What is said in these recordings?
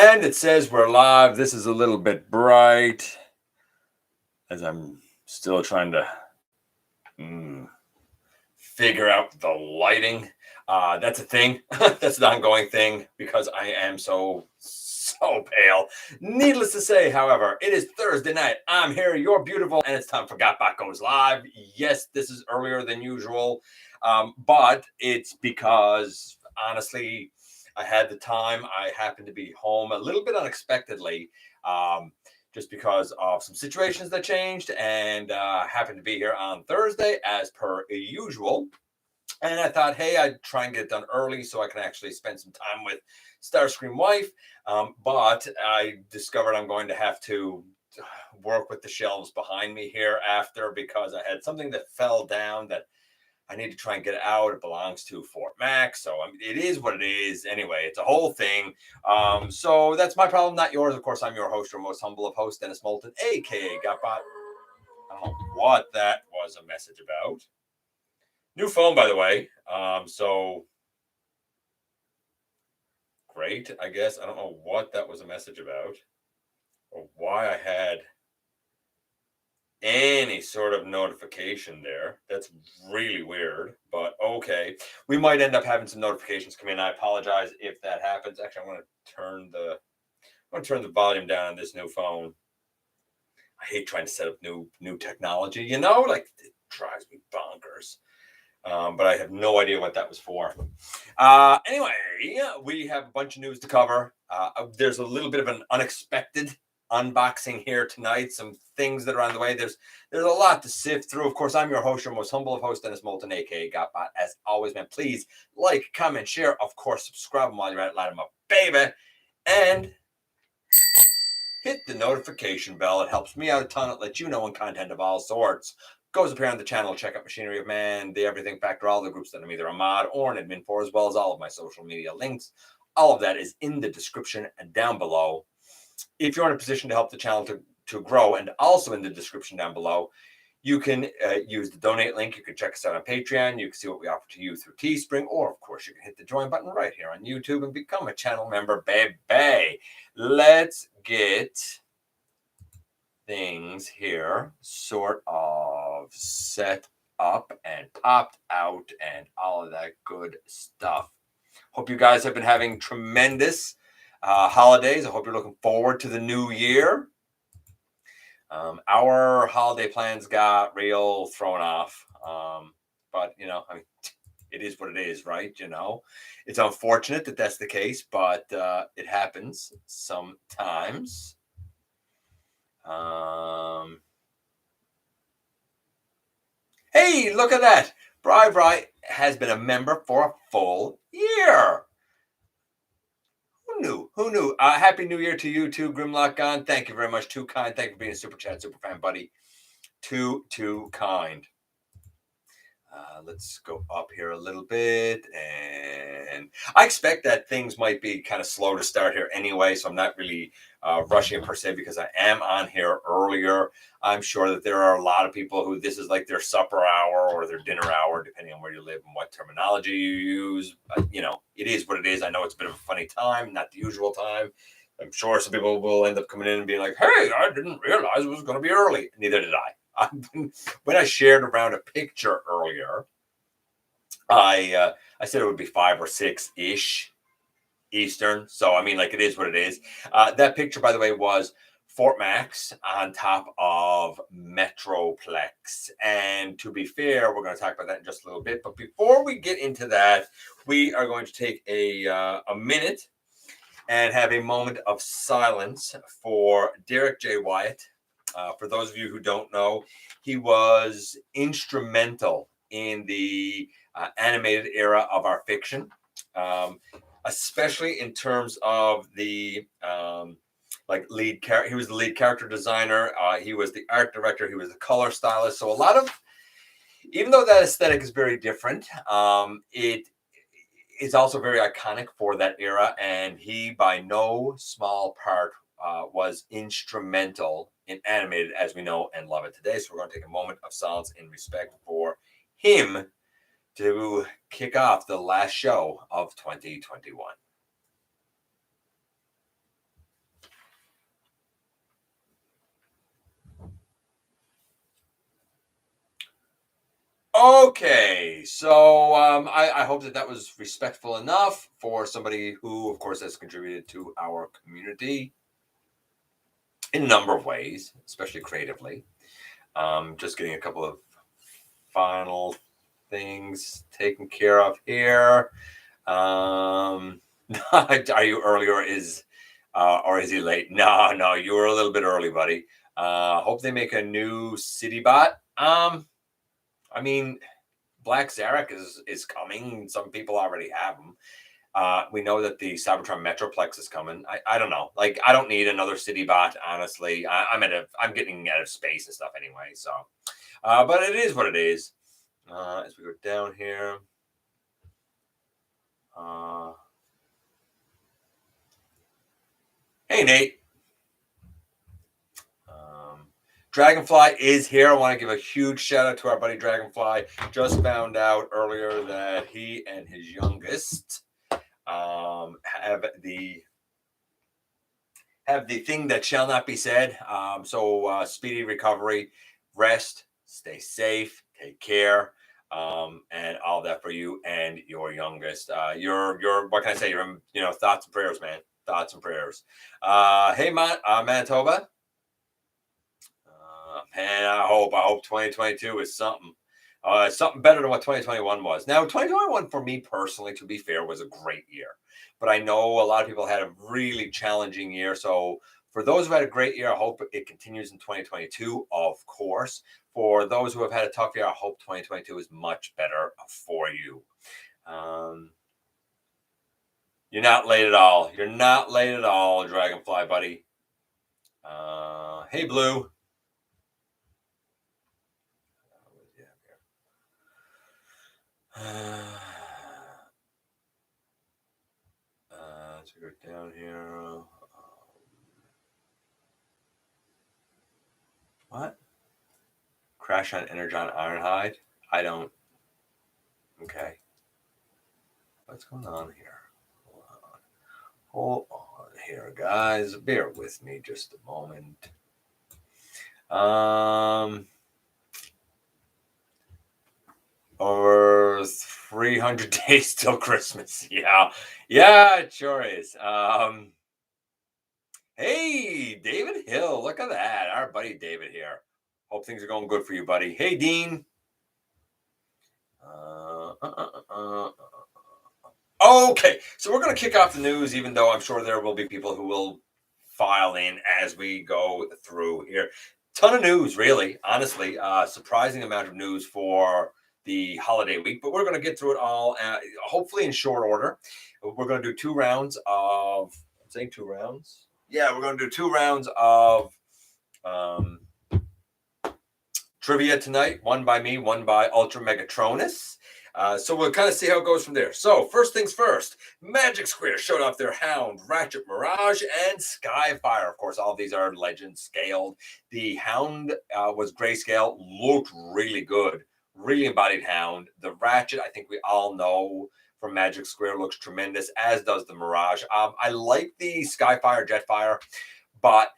And it says we're live. This is a little bit bright as I'm still trying to figure out the lighting. That's a thing. That's an ongoing thing because I am so pale. Needless to say, however, it is Thursday night. I'm here. You're beautiful. And it's time for GotBot Goes live. Yes, this is earlier than usual. But it's because, honestly, I had the time. I happened to be home a little bit unexpectedly, just because of some situations that changed, and happened to be here on Thursday as per usual. And I thought, hey, I'd try and get it done early so I can actually spend some time with Starscream wife. But I discovered I'm going to have to work with the shelves behind me here after, because I had something that fell down that I need to try and get out. It belongs to Fort Max. So it is what it is. Anyway, it's a whole thing. So that's my problem, not yours. Of course, I'm your host, your most humble of hosts, Dennis Moulton, a.k.a. GotBot. I don't know what that was a message about. New phone, by the way. So great, I guess. I don't know what that was a message about or why I had any sort of notification there. That's really weird, but okay. We might end up having some notifications come in. I apologize if that happens. Actually, I'm going to turn the volume down on this new phone. I hate trying to set up new technology, like it drives me bonkers. But I have no idea what that was for. Anyway, we have a bunch of news to cover. There's a little bit of an unexpected unboxing here tonight. Some things that are on the way. There's a lot to sift through. Of course, I'm your host, your most humble of hosts, Dennis Moulton, aka GotBot. As always, man, please like, comment, share. Of course, subscribe while you're at it. Light them up, baby. And hit the notification bell. It helps me out a ton. It lets you know when content of all sorts goes up here on the channel. Check out Machinery of Man, The Everything Factor, all the groups that I'm either a mod or an admin for, as well as all of my social media links. All of that is in the description and down below. If you're in a position to help the channel to grow, and also in the description down below, you can use the donate link. You can check us out on Patreon. You can see what we offer to you through Teespring, or of course you can hit the join button right here on YouTube and become a channel member, baby. Let's get things here sort of set up and popped out and all of that good stuff. Hope you guys have been having tremendous holidays. I hope you're looking forward to the new year. Our holiday plans got real thrown off, but it is what it is, right? It's unfortunate that that's the case, but it happens sometimes. Hey, look at that. Bri has been a member for a full year. Who knew? Happy New Year to you too, Grimlock Gone. Thank you very much. Too kind. Thank you for being a super chat, super fan, buddy. Too kind. Let's go up here a little bit, and I expect that things might be kind of slow to start here anyway, so I'm not really rushing per se, because I am on here earlier. I'm sure that there are a lot of people who this is like their supper hour or their dinner hour, depending on where you live and what terminology you use. But, it is what it is. I know it's a bit of a funny time, not the usual time. I'm sure some people will end up coming in and being like, hey, I didn't realize it was going to be early. Neither did I. When I shared around a picture earlier, I said it would be 5 or 6-ish Eastern. So, it is what it is. That picture, by the way, was Fort Max on top of Metroplex. And to be fair, we're going to talk about that in just a little bit. But before we get into that, we are going to take a minute and have a moment of silence for Derek J. Wyatt. For those of you who don't know, he was instrumental in the animated era of our fiction, especially in terms of the lead character. He was the lead character designer. He was the art director. He was the color stylist. So a lot of, even though that aesthetic is very different, it is also very iconic for that era. And he, by no small part, was instrumental in animated as we know and love it today. So we're going to take a moment of silence in respect for him to kick off the last show of 2021. Okay, so I hope that that was respectful enough for somebody who, of course, has contributed to our community in a number of ways, especially creatively. Just getting a couple of final things taken care of here. Are you early or is he late? No, no, you were a little bit early, buddy. Hope they make a new city bot. I mean, Black Zarek is coming. Some people already have them. We know that the Cybertron Metroplex is coming. I don't know. Like, I don't need another city bot. Honestly, I'm getting out of space and stuff anyway. So, but it is what it is. As we go down here. Hey, Nate. Dragonfly is here. I want to give a huge shout out to our buddy Dragonfly. Just found out earlier that he and his youngest have the thing that shall not be said. So speedy recovery, rest, stay safe, take care, and all that for you and your youngest. Your what can I say? Your thoughts and prayers, man. Thoughts and prayers. Hey, Manitoba. Man, I hope 2022 is something. Something better than what 2021 was. Now, 2021 for me personally, to be fair, was a great year. But I know a lot of people had a really challenging year. So for those who had a great year, I hope it continues in 2022, of course. For those who have had a tough year, I hope 2022 is much better for you. You're not late at all. You're not late at all, Dragonfly buddy. Hey, Blue. Let's go down here. What? Crash on Energon Ironhide? I don't. Okay. What's going on here? Hold on here, guys. Bear with me just a moment. Over 300 days till Christmas. Yeah, it sure is. Hey, David Hill, look at that. Our buddy David here. Hope things are going good for you, buddy. Hey, Dean. Okay, so we're going to kick off the news, even though I'm sure there will be people who will file in as we go through here. Ton of news, really, honestly. Surprising amount of news for the holiday week, but we're going to get through it all, hopefully in short order. We're going to do 2 rounds of, I'm saying 2 rounds? Yeah, we're going to do 2 rounds of trivia tonight, one by me, one by Ultra Megatronus. So we'll kind of see how it goes from there. So first things first, Magic Square showed off their Hound, Ratchet, Mirage, and Skyfire. Of course, all of these are legend scaled. The Hound was grayscale, looked really good, really embodied Hound. The Ratchet, I think we all know from Magic Square, looks tremendous, as does the Mirage. I like the Skyfire, Jetfire, but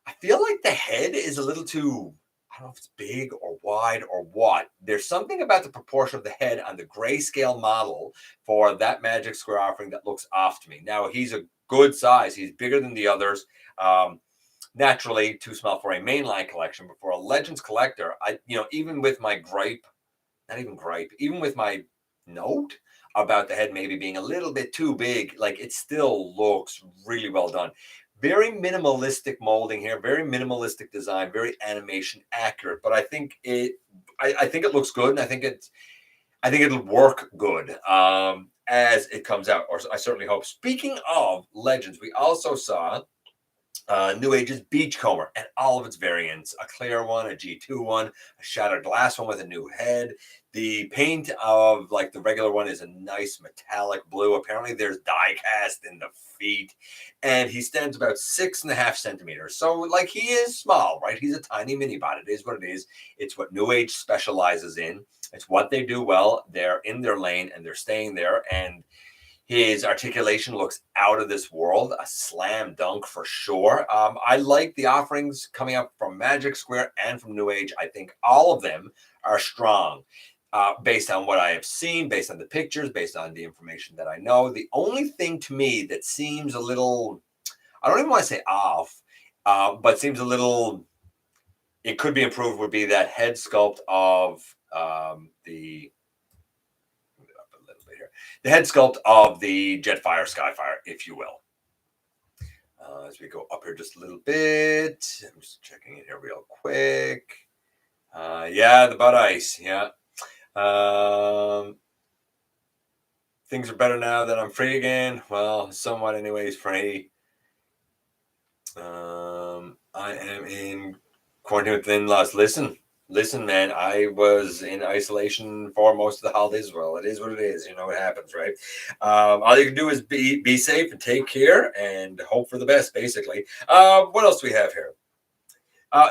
I feel like the head is a little too, I don't know if it's big or wide or what. There's something about the proportion of the head on the grayscale model for that Magic Square offering that looks off to me. Now, he's a good size. He's bigger than the others. Naturally, too small for a mainline collection, but for a Legends collector, even with my even with my note about the head maybe being a little bit too big, like, it still looks really well done. Very minimalistic molding here, very minimalistic design, very animation accurate. But I think it looks good, and I think it'll work good as it comes out, or I certainly hope. Speaking of Legends, we also saw Newage's Beachcomber and all of its variants, a clear one, a G2 one, a shattered glass one with a new head. The paint of like the regular one is a nice metallic blue. Apparently there's die cast in the feet, and he stands about 6.5 centimeters. So like, he is small, right? He's a tiny mini bot. It is what it is. It's what Newage specializes in. It's what they do well. They're in their lane and they're staying there, and his articulation looks out of this world, a slam dunk for sure. I like the offerings coming up from Magic Square and from Newage. I think all of them are strong. based on what I have seen, based on the pictures, based on the information that I know. The only thing to me that seems a little, I don't even want to say off, but seems a little, it could be improved, would be that head sculpt of the head sculpt of the Jetfire Skyfire, if you will. As we go up here just a little bit, I'm just checking it here real quick. Yeah, the butt ice. Yeah. Things are better now that I'm free again. Well, somewhat anyways, free. I am in quarantine with in-laws. Listen, man, I was in isolation for most of the holidays. Well, it is what it is. You know what happens, right? All you can do is be safe and take care and hope for the best, basically. What else do we have here?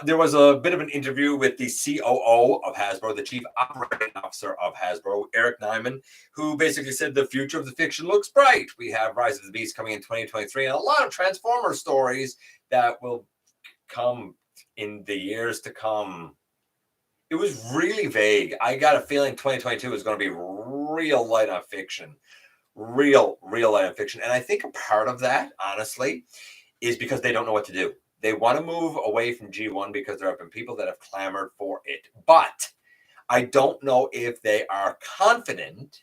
There was a bit of an interview with the COO of Hasbro, the Chief Operating Officer of Hasbro, Eric Nyman, who basically said the future of the fiction looks bright. We have Rise of the Beast coming in 2023 and a lot of Transformer stories that will come in the years to come. It was really vague. I got a feeling 2022 is going to be real light on fiction. Real light on fiction. And I think a part of that, honestly, is because they don't know what to do. They want to move away from G1 because there have been people that have clamored for it. But I don't know if they are confident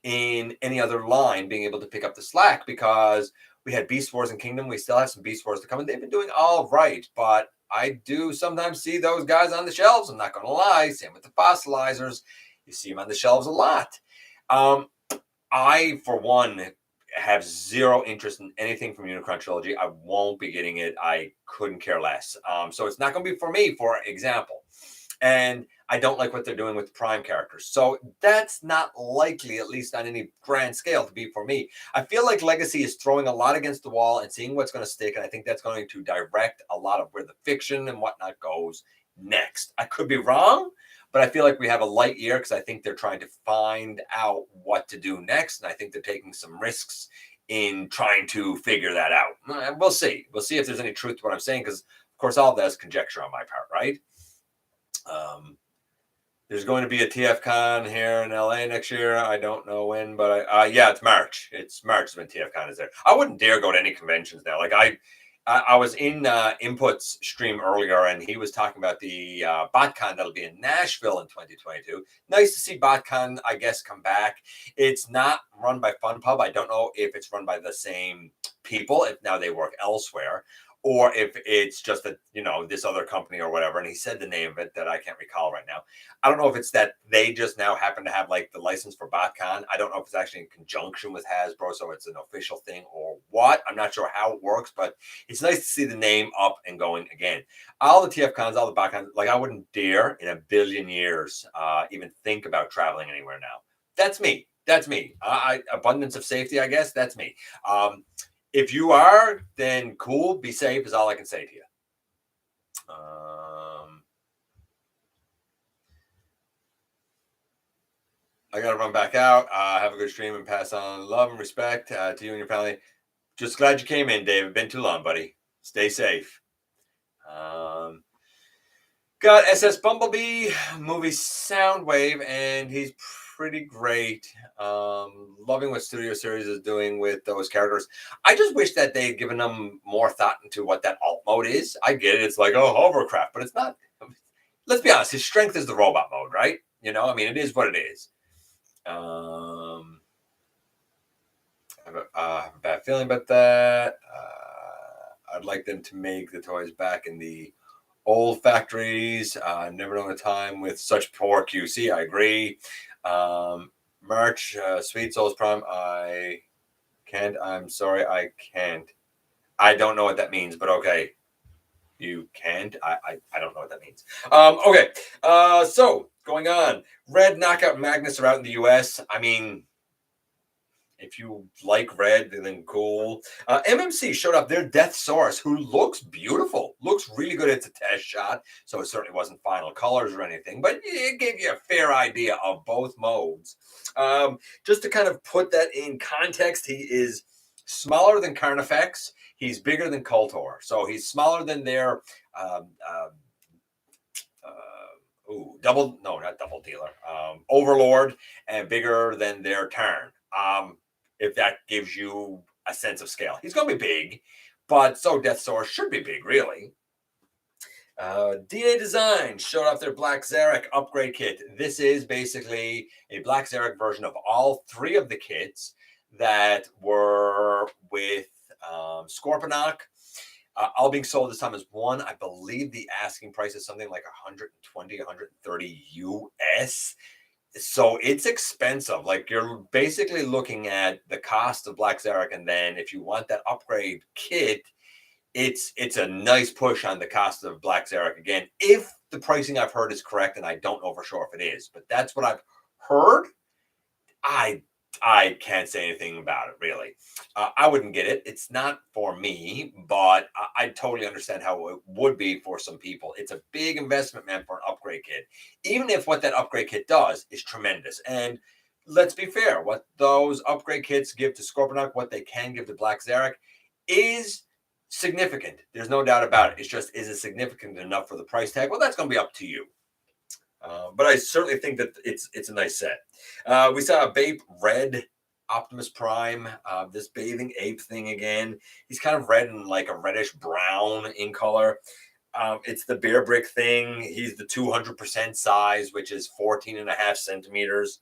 in any other line being able to pick up the slack, because we had Beast Wars and Kingdom. We still have some Beast Wars to come, and they've been doing all right. But I do sometimes see those guys on the shelves. I'm not going to lie. Same with the fossilizers. You see them on the shelves a lot. I, for one, have zero interest in anything from Unicron Trilogy. I won't be getting it. I couldn't care less. So it's not going to be for me, for example. And I don't like what they're doing with the Prime characters. So that's not likely, at least on any grand scale, to be for me. I feel like Legacy is throwing a lot against the wall and seeing what's going to stick. And I think that's going to direct a lot of where the fiction and whatnot goes next. I could be wrong, but I feel like we have a light year because I think they're trying to find out what to do next. And I think they're taking some risks in trying to figure that out. We'll see. We'll see if there's any truth to what I'm saying, because, of course, all of that is conjecture on my part, right? There's going to be a TFCon here in LA next year. I don't know when, but yeah, it's March. It's March when TFCon is there. I wouldn't dare go to any conventions now. Like I was in Input's stream earlier, and he was talking about the BotCon that'll be in Nashville in 2022. Nice to see BotCon, I guess, come back. It's not run by FunPub. I don't know if it's run by the same people, if now they work elsewhere, or if it's just that, this other company or whatever. And he said the name of it that I can't recall right now. I don't know if it's that they just now happen to have like the license for BotCon. I don't know if it's actually in conjunction with Hasbro, so it's an official thing or what. I'm not sure how it works, but it's nice to see the name up and going again. All the TFCons, all the BotCons, like I wouldn't dare in a billion years even think about traveling anywhere now. That's me. Abundance of safety, I guess. That's me. If you are, then cool. Be safe is all I can say to you. I got to run back out. Have a good stream and pass on love and respect to you and your family. Just glad you came in, David. Been too long, buddy. Stay safe. Got SS Bumblebee movie Soundwave, and he's pretty great. Loving what Studio Series is doing with those characters. I just wish that they had given them more thought into what that alt mode is. I get it. It's like, hovercraft, but it's not. Let's be honest. His strength is the robot mode, right? It is what it is. I have a bad feeling about that. I'd like them to make the toys back in the old factories. Never known a time with such poor QC. I agree. March, Sweet Souls Prime. I can't. I'm sorry. I can't. I don't know what that means, but okay. You can't. I don't know what that means. Okay. So going on. Red Knockout Magnus are out in the US. I mean, if you like red, then cool. MMC showed up their Death Source, who looks beautiful. Looks really good. It's a test shot, so it certainly wasn't final colors or anything, but it gave you a fair idea of both modes. Just to kind of put that in context, he is smaller than Carnifex. He's bigger than Kultor. So he's smaller than their Ooh, double, no, not double dealer. Overlord and bigger than their turn. If that gives you a sense of scale, he's going to be big, but so Death Source should be big, really. DNA Design showed off their Black Zarek upgrade kit. This is basically a Black Zarek version of all three of the kits that were with Scorponok. All being sold this time as one. I believe the asking price is something like 120, 130 US. So it's expensive. Like you're basically looking at the cost of Black Zarek, and then if you want that upgrade kit, it's a nice push on the cost of Black Zarek again. If the pricing I've heard is correct, and I don't know for sure if it is, but that's what I've heard. I can't say anything about it, really. I wouldn't get it. It's not for me, but I totally understand how it would be for some people. It's a big investment, man, for an upgrade kit. Even if what that upgrade kit does is tremendous. And let's be fair, what those upgrade kits give to Scorponok, what they can give to Black Zarek, is significant. There's no doubt about it. It's just, is it significant enough for the price tag? Well, that's going to be up to you. But I certainly think that it's a nice set. We saw a Bape Red Optimus Prime, this bathing ape thing again. He's kind of red and like a reddish brown in color. It's the bear brick thing. He's the 200% size, which is 14.5 centimeters.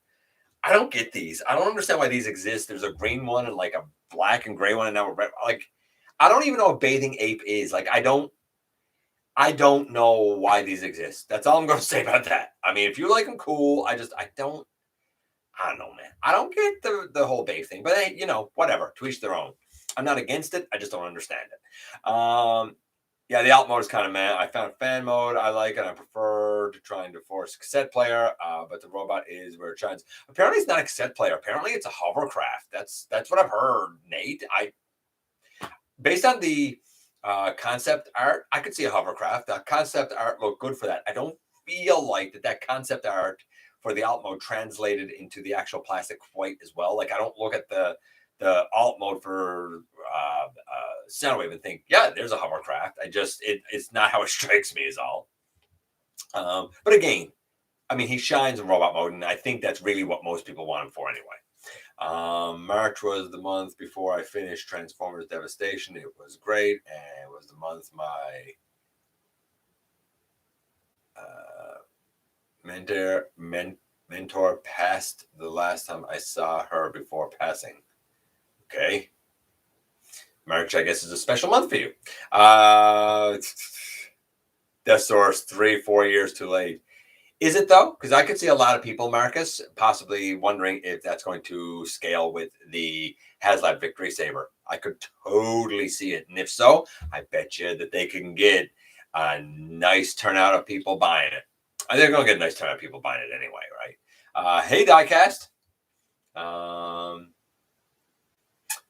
I don't get these. I don't understand why these exist. There's a green one and like a black and gray one, and now a red. Like, I don't even know what bathing ape is. Like, I don't know why these exist. That's all I'm going to say about that. I mean, if you like them, cool. I don't know, man. I don't get the whole Babe thing, but hey, whatever. To each their own. I'm not against it. I just don't understand it. Yeah, the alt mode is kind of meh. I found fan mode. I like it. I prefer to trying to force a cassette player, but the robot is where it shines. Apparently, it's not a cassette player. Apparently, it's a hovercraft. That's what I've heard, Nate. Based on the concept art, I could see a hovercraft. The concept art looked good for that. I don't feel like that concept art for the alt mode translated into the actual plastic quite as well. Like, I don't look at the alt mode for Soundwave and think, yeah, there's a hovercraft. It's not how it strikes me is all. But again, I mean, he shines in robot mode, and I think that's really what most people want him for anyway. March was the month before I finished Transformers Devastation. It was great, and it was the month my mentor passed the last time I saw her before passing. Okay. March, I guess, is a special month for you. Death Source 3-4 years too late. Is it though? Because I could see a lot of people, Marcus, possibly wondering if that's going to scale with the HasLab Victory Saber. I could totally see it. And if so, I bet you that they can get a nice turnout of people buying it. They're going to get a nice turnout of people buying it anyway, right? Hey, Diecast.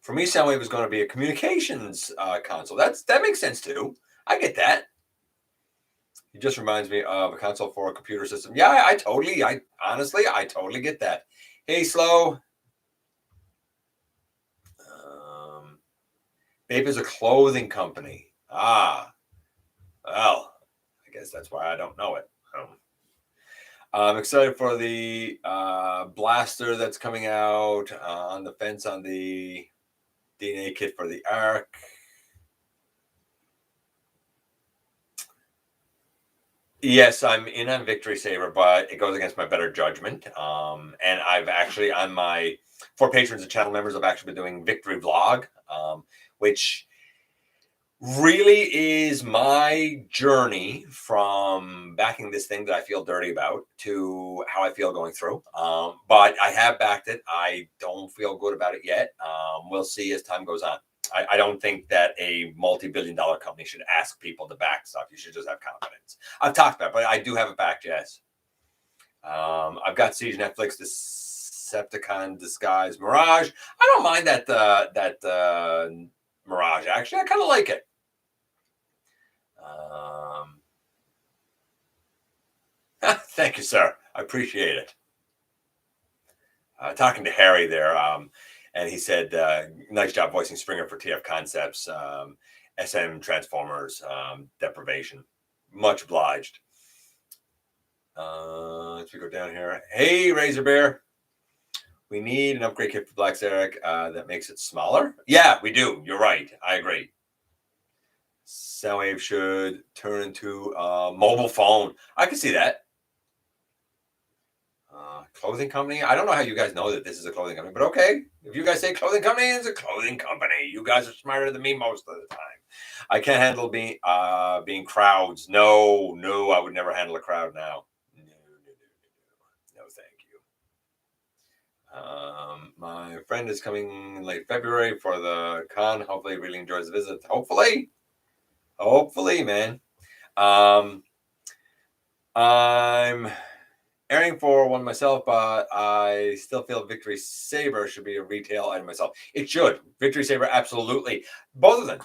For me, Soundwave is going to be a communications console. That makes sense too. I get that. It just reminds me of a console for a computer system. Yeah, I totally get that. Hey, Slow. Bape is a clothing company. Well, I guess that's why I don't know it. I'm excited for the blaster that's coming out on the fence on the DNA kit for the Arc. Yes, I'm in on Victory Saber, but it goes against my better judgment. And I've actually, on my, for patrons and channel members, I've actually been doing Victory Vlog, which really is my journey from backing this thing that I feel dirty about to how I feel going through. But I have backed it. I don't feel good about it yet. We'll see as time goes on. I don't think that a multi-billion-dollar company should ask people to back stuff. You should just have confidence. I've talked about it, but I do have it backed, yes. I've got Siege Netflix, Decepticon Disguise Mirage. I don't mind that Mirage, actually. I kind of like it. Thank you, sir. I appreciate it. Talking to Harry there, and he said, nice job voicing Springer for TF Concepts, SM Transformers, Deprivation. Much obliged. As we go down here, hey Razor Bear, we need an upgrade kit for Black Zarek that makes it smaller. Yeah, we do. You're right. I agree. Soundwave should turn into a mobile phone. I can see that. Clothing company. I don't know how you guys know that this is a clothing company, but okay. If you guys say clothing company, it's a clothing company. You guys are smarter than me most of the time. I can't handle being crowds. No, I would never handle a crowd now. No, thank you. My friend is coming in late February for the con. Hopefully, he really enjoys the visit. Hopefully, man. I'm airing for one myself, but I still feel Victory Saber should be a retail item myself. It should. Victory Saber, absolutely. Both of them.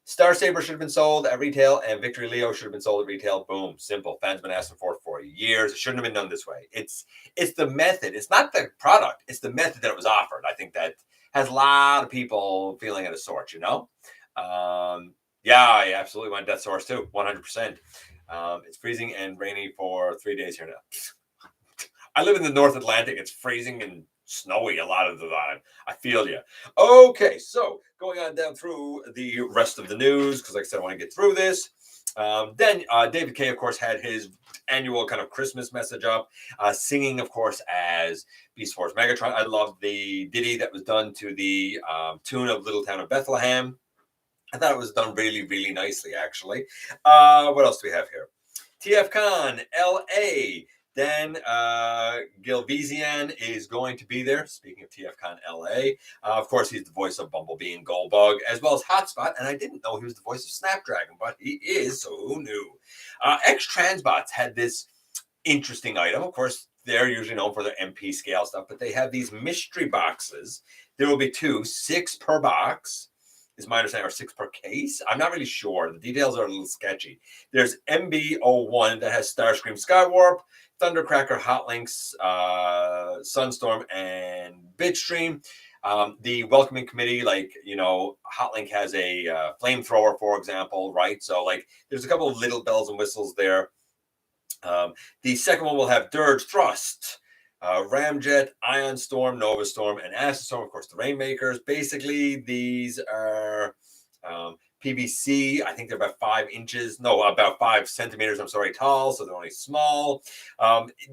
Star Saber should have been sold at retail, and Victory Leo should have been sold at retail. Boom. Simple. Fans been asking for it for years. It shouldn't have been done this way. It's the method. It's not the product. It's the method that it was offered. I think that has a lot of people feeling out of sorts, Yeah, I absolutely want Death Source too. 100%. It's freezing and rainy for 3 days here now. I live in the North Atlantic. It's freezing and snowy a lot of the time. I feel you. Okay, so going on down through the rest of the news, because like I said, I want to get through this. Then David K, of course, had his annual kind of Christmas message up, singing, of course, as Beast Force Megatron. I love the ditty that was done to the tune of Little Town of Bethlehem. I thought it was done really, really nicely, actually. What else do we have here? TFCon LA. Then Galvatron is going to be there. Speaking of TFCon LA, of course, he's the voice of Bumblebee and Goldbug, as well as Hotspot. And I didn't know he was the voice of Snapdragon, but he is, so who knew? X-Transbots had this interesting item. Of course, they're usually known for their MP scale stuff, but they have these mystery boxes. There will be 6 per box. Is my understanding, or 6 per case. I'm not really sure. The details are a little sketchy. There's MB01 that has Starscream Skywarp, Thundercracker, Hotlinks, Sunstorm, and Bitstream. The welcoming committee, Hotlink has a flamethrower, for example, right? So, there's a couple of little bells and whistles there. The second one will have Dirge Thrust, Ramjet, Ion Storm, Nova Storm, and Acid Storm. Of course, the Rainmakers. Basically, these are PVC. I think they're about 5 inches. No, about 5 centimeters. I'm sorry, tall. So they're only small.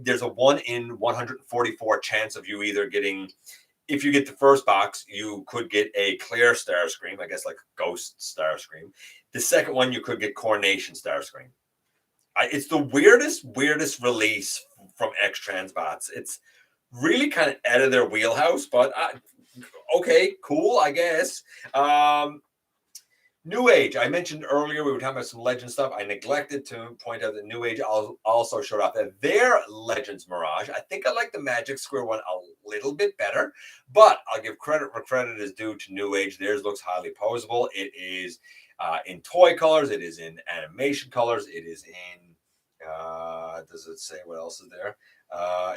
There's a 1 in 144 chance of you either getting. If you get the first box, you could get a clear Starscream. I guess like Ghost Starscream. The second one, you could get Coronation Starscream. It's the weirdest release from X-Transbots. It's really kind of out of their wheelhouse, but okay, cool, I guess. New Age, I mentioned earlier, we were talking about some Legend stuff. I neglected to point out that New Age also showed off that their Legends Mirage. I think I like the Magic Square one a little bit better, but I'll give credit where credit is due to New Age. Theirs looks highly posable. It is in toy colors. It is in animation colors. It is in, does it say what else is there?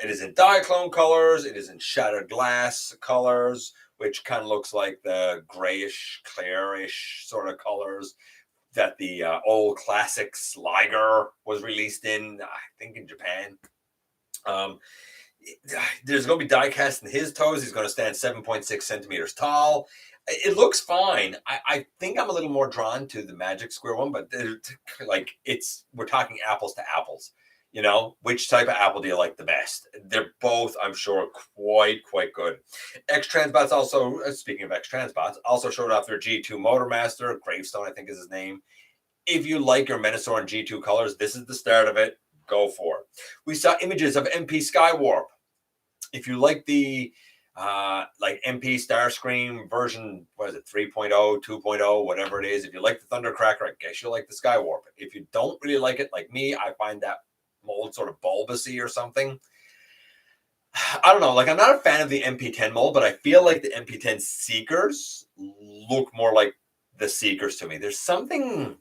It is in Diaclone colors. It is in Shattered Glass colors, which kind of looks like the grayish, clearish sort of colors that the old classics Liger was released in, I think in Japan. There's going to be die cast in his toes. He's going to stand 7.6 centimeters tall. It looks fine. I think I'm a little more drawn to the Magic Square one, but we're talking apples to apples. Which type of apple do you like the best? They're both, I'm sure, quite good. X-Transbots also, speaking of X-Transbots, also showed off their G2 Motormaster. Gravestone, I think is his name. If you like your Menasor in G2 colors, this is the start of it. Go for it. We saw images of MP Skywarp. If you like the MP Starscream version, what is it, 3.0, 2.0, whatever it is, if you like the Thundercracker, I guess you'll like the Skywarp. If you don't really like it, like me, I find that mold sort of bulbousy or something. I don't know. I'm not a fan of the MP10 mold, but I feel like the MP10 Seekers look more like the Seekers to me. There's something.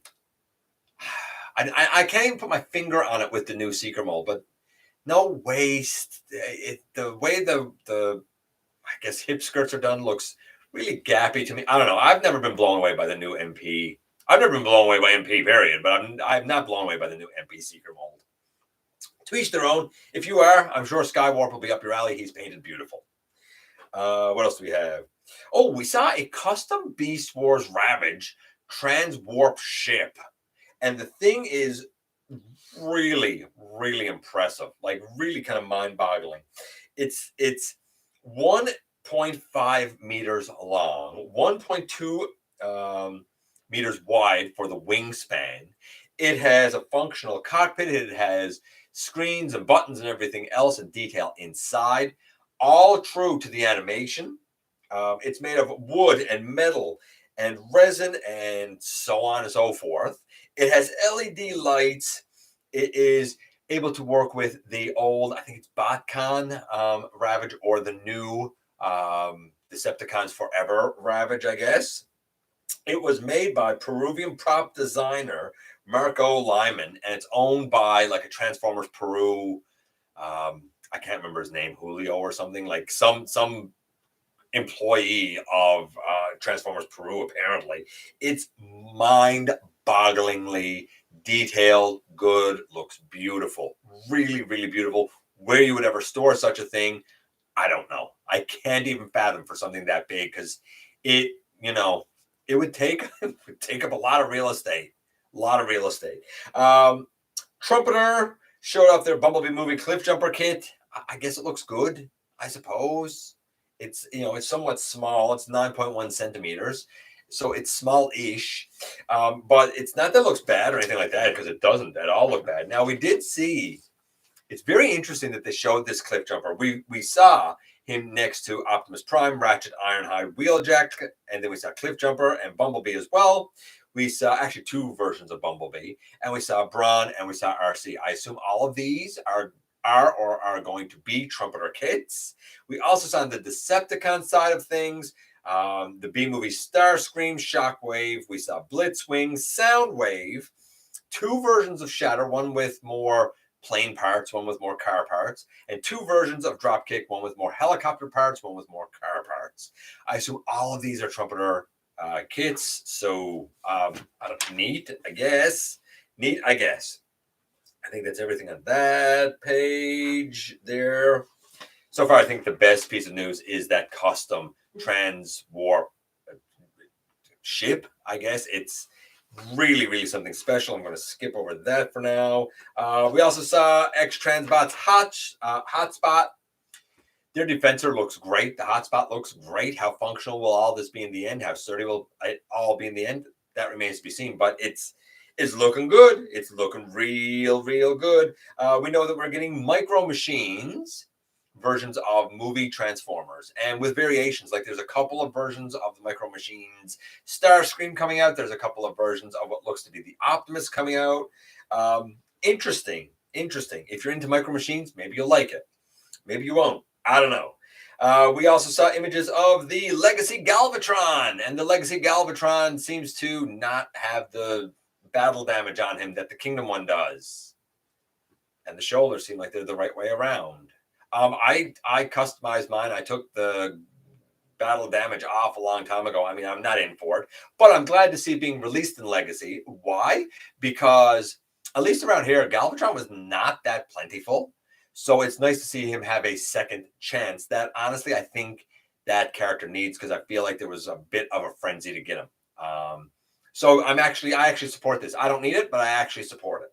I can't even put my finger on it with the new Seeker mold, but no waist. The way the I guess hip skirts are done looks really gappy to me. I don't know. I've never been blown away by the new MP. I've never been blown away by MP, period, but I'm not blown away by the new MP Seeker mold. To each their own. If you are, I'm sure Skywarp will be up your alley. He's painted beautiful. What else do we have? Oh, we saw a custom Beast Wars Ravage transwarp ship. And the thing is really, really impressive. Like really kind of mind-boggling. It's 1.5 meters long, 1.2 meters wide for the wingspan. It has a functional cockpit. It has screens and buttons and everything else and detail inside, all true to the animation. It's made of wood and metal and resin and so on and so forth. It has LED lights. It is able to work with the old, I think it's BotCon Ravage, or the new Decepticons Forever Ravage, I guess. It was made by Peruvian prop designer Marco Lyman, and it's owned by like a Transformers Peru. I can't remember his name, Julio or something, like some employee of Transformers Peru, apparently. It's mind-bogglingly detailed, good, looks beautiful, really, really beautiful. Where you would ever store such a thing, I don't know. I can't even fathom for something that big, because it, it would take up a lot of real estate. Trumpeter showed off their Bumblebee movie Cliff Jumper kit. I guess it looks good, I suppose. It's, it's somewhat small. It's 9.1 centimeters. So it's small-ish. But it's not that it looks bad or anything like that, because it doesn't at all look bad. Now, we did see, it's very interesting that they showed this Cliff Jumper. We saw him next to Optimus Prime, Ratchet, Ironhide, Wheeljack, and then we saw Cliff Jumper and Bumblebee as well. We saw actually two versions of Bumblebee, and we saw Brawn, and we saw RC. I assume all of these are going to be Trumpeter kits. We also saw on the Decepticon side of things, the B-movie Starscream, Shockwave. We saw Blitzwing, Soundwave, two versions of Shatter, one with more plane parts, one with more car parts, and two versions of Dropkick, one with more helicopter parts, one with more car parts. I assume all of these are Trumpeter kits. So neat, I guess. I think that's everything on that page there. So far, I think the best piece of news is that custom transwarp ship, I guess. It's really, really something special. I'm going to skip over that for now. We also saw X-Transbot's Hotspot. Their Defensor looks great. The Hotspot looks great. How functional will all this be in the end? How sturdy will it all be in the end? That remains to be seen. But it's looking good. It's looking real, real good. We know that we're getting Micro Machines versions of movie Transformers, and with variations. Like there's a couple of versions of the Micro Machines Starscream coming out. There's a couple of versions of what looks to be the Optimus coming out. Interesting. If you're into Micro Machines, maybe you'll like it. Maybe you won't. I don't know. We also saw images of the Legacy Galvatron, and the Legacy Galvatron seems to not have the battle damage on him that the Kingdom one does. And the shoulders seem like they're the right way around. I customized mine. I took the battle damage off a long time ago. I mean, I'm not in for it, but I'm glad to see it being released in Legacy. Why? Because at least around here, Galvatron was not that plentiful. So it's nice to see him have a second chance that honestly, I think that character needs, because I feel like there was a bit of a frenzy to get him. So I actually support this. I don't need it, but I actually support it.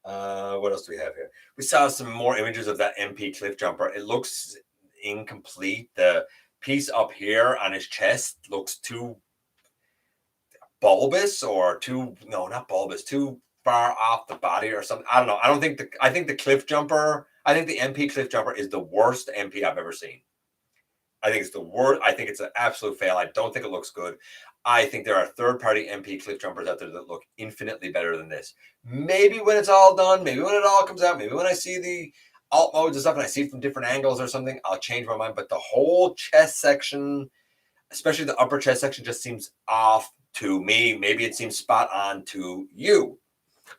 What else do we have here? We saw some more images of that MP Cliff Jumper. It looks incomplete. The piece up here on his chest looks too bulbous, or not bulbous, too far off the body or something. I don't know. I think the Cliff Jumper, I think the MP Cliff Jumper is the worst MP I've ever seen. I think it's the worst. I think it's an absolute fail. I don't think it looks good. I think there are third-party MP Cliff Jumpers out there that look infinitely better than this. Maybe when it's all done, maybe when it all comes out, maybe when I see the alt modes and stuff and I see it from different angles or something, I'll change my mind. But the whole chest section, especially the upper chest section, just seems off to me. Maybe it seems spot on to you,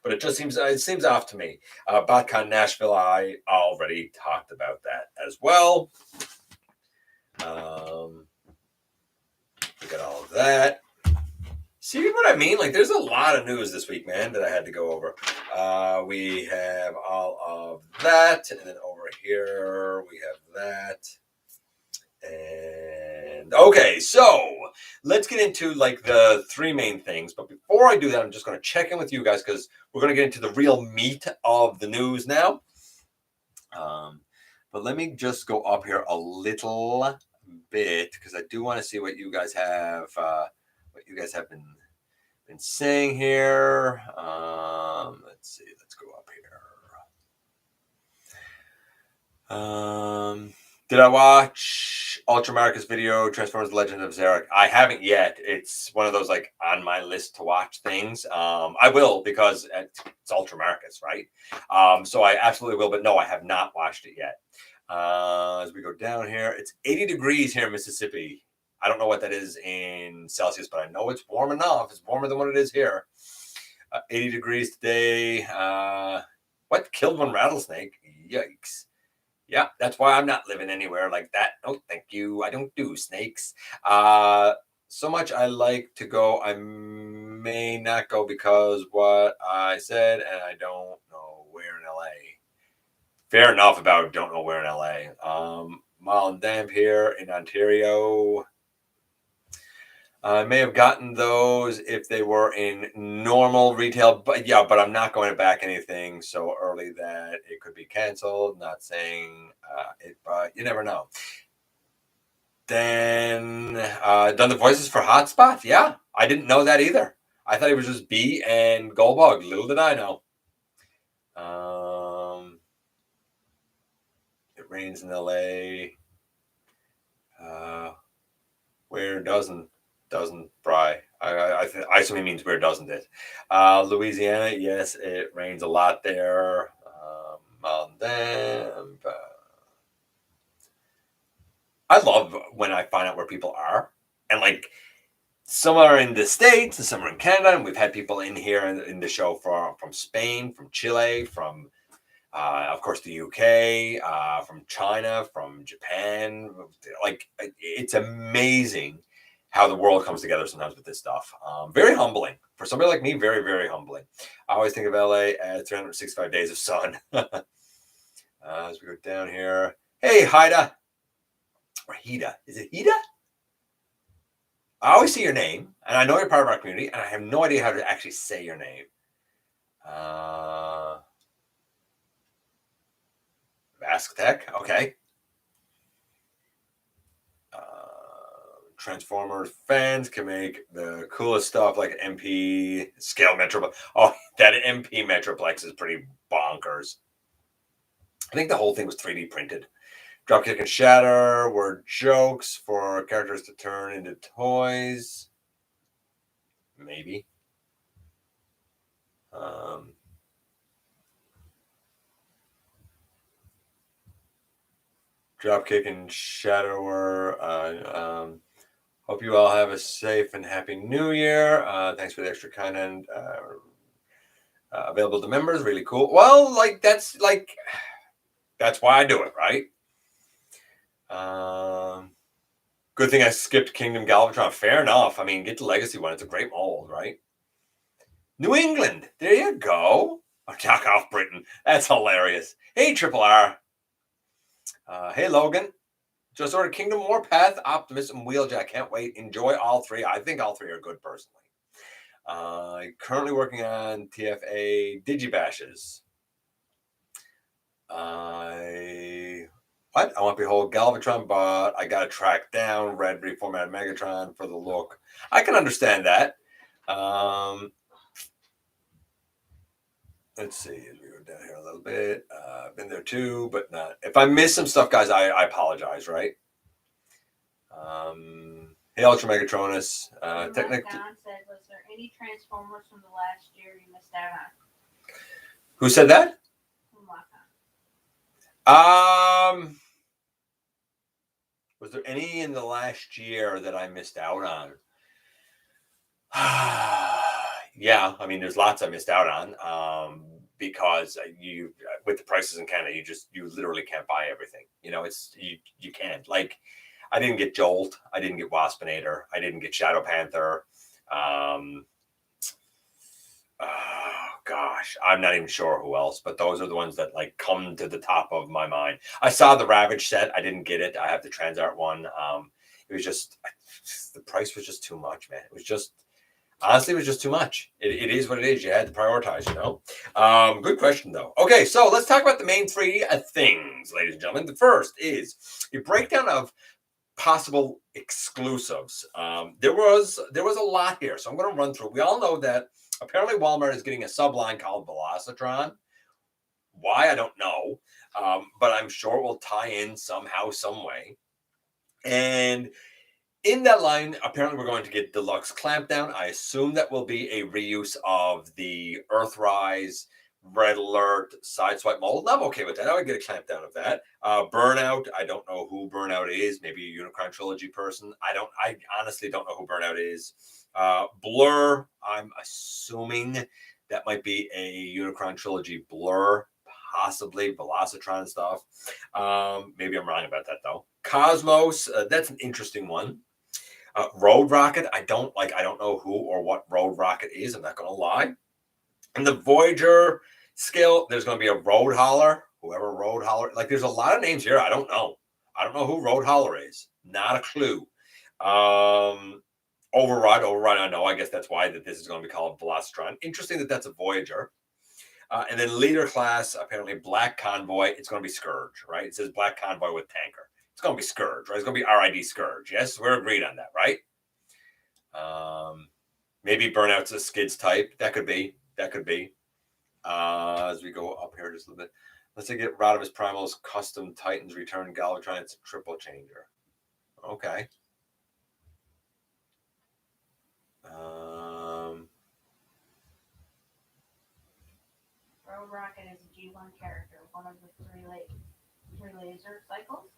but it seems off to me. BotCon Nashville, I already talked about that as well. We got all of that. See what I mean? Like, there's a lot of news this week, man, that I had to go over. We have all of that, and then over here we have that. And okay, so let's get into like the three main things. But before I do that, I'm just going to check in with you guys because we're going to get into the real meat of the news now. But let me just go up here a little bit because I do want to see what you guys have been saying here. Let's see. Let's go up here. Did I watch Ultra Marcus video, Transformers: The Legend of Zarek? I haven't yet. It's one of those like on my list to watch things. I will because it's Ultra Marcus, right? So I absolutely will, but no, I have not watched it yet. As we go down here, it's 80 degrees here in Mississippi. I don't know what that is in Celsius, but I know it's warm enough. It's warmer than what it is here. 80 degrees today. What killed one rattlesnake? Yikes. Yeah, that's why I'm not living anywhere like that. No, thank you. I don't do snakes. So much I like to go. I may not go because what I said, and I don't know where in LA. Fair enough about don't know where in LA. Mile and Damp here in Ontario. I may have gotten those if they were in normal retail, but I'm not going to back anything so early that it could be canceled. Not saying it, but you never know. Then done the voices for Hotspot. Yeah, I didn't know that either. I thought it was just B and Goldbug. Little did I know. It rains in LA. Where doesn't Bry? I assume he means where doesn't it? Louisiana, yes, it rains a lot there. I love when I find out where people are, and like some are in the States and some are in Canada, and we've had people in here in the show from Spain, from Chile, from of course the UK, from China, from Japan. Like it's amazing how the world comes together sometimes with this stuff. Very humbling for somebody like me. Very, very humbling. I always think of LA as 365 days of sun. As we go down here, hey Haida or Hida, is it Hida? I always see your name, and I know you're part of our community, and I have no idea how to actually say your name. Ask Tech, okay. Transformers fans can make the coolest stuff like MP scale Metroplex. Oh, that MP Metroplex is pretty bonkers. I think the whole thing was 3D printed. Dropkick and Shatter were jokes for characters to turn into toys. Maybe. Dropkick and Shatter were. Hope you all have a safe and happy New Year. Thanks for the extra content available to members. Really cool. Well, that's why I do it, right? Good thing I skipped Kingdom Galvatron. Fair enough. I mean, get the Legacy one. It's a great mold, right? New England. There you go. Oh, knock off Britain. That's hilarious. Hey, Triple R. Hey, Logan. Just ordered Kingdom Warpath, Optimus, and Wheeljack. Can't wait. Enjoy all three. I think all three are good, personally. Currently working on TFA Digibashes. I want to behold Galvatron, but I got to track down Red Reformatted Megatron for the look. I can understand that. Let's see. As we go down here a little bit. I've been there too, but not. If I miss some stuff, guys, I apologize, right? Hey, Ultra Megatronus. Technically, said, was there any Transformers from the last year you missed out on? Who said that? Was there any in the last year that I missed out on? Yeah, I mean, there's lots I missed out on because you, with the prices in Canada, you literally can't buy everything. It's you can't. Like, I didn't get Jolt, I didn't get Waspinator, I didn't get Shadow Panther. Oh gosh, I'm not even sure who else, but those are the ones that like come to the top of my mind. I saw the Ravage set. I didn't get it. I have the Transart one. It was just the price was just too much, man. It was just honestly, it was just too much. It is what it is. You had to prioritize, you know. Good question though. Okay, so let's talk about the main three things, ladies and gentlemen. The first is a breakdown of possible exclusives. There was a lot here, so I'm going to run through. We all know that apparently Walmart is getting a subline called Velocitron. Why I don't know, but I'm sure it will tie in somehow, some way. And in that line, apparently we're going to get Deluxe Clampdown. I assume that will be a reuse of the Earthrise, Red Alert, Sideswipe mold. I'm okay with that. I would get a Clampdown of that. Burnout, I don't know who Burnout is. Maybe a Unicron Trilogy person. I honestly don't know who Burnout is. Blur, I'm assuming that might be a Unicron Trilogy Blur, possibly Velocitron stuff. Maybe I'm wrong about that though. Cosmos, that's an interesting one. Road Rocket, I don't know who or what Road Rocket is. I'm not going to lie. And the Voyager skill, there's going to be a Road Holler. Whoever Road Holler, like there's a lot of names here. I don't know. I don't know who Road Holler is. Not a clue. Override. I know. I guess that's why that this is going to be called Velocitron. Interesting that that's a Voyager. And then leader class, apparently Black Convoy. It's going to be Scourge, right? It says Black Convoy with Tanker. It's going to be Scourge, right? It's going to be RID Scourge. Yes, we're agreed on that, right? Maybe Burnout's a Skids type. That could be. As we go up here just a little bit. Let's say get Rodimus Primal's Custom Titans Return Galvatron. It's a triple changer. Okay. Road Rocket is a G1 character, one of the three laser cycles.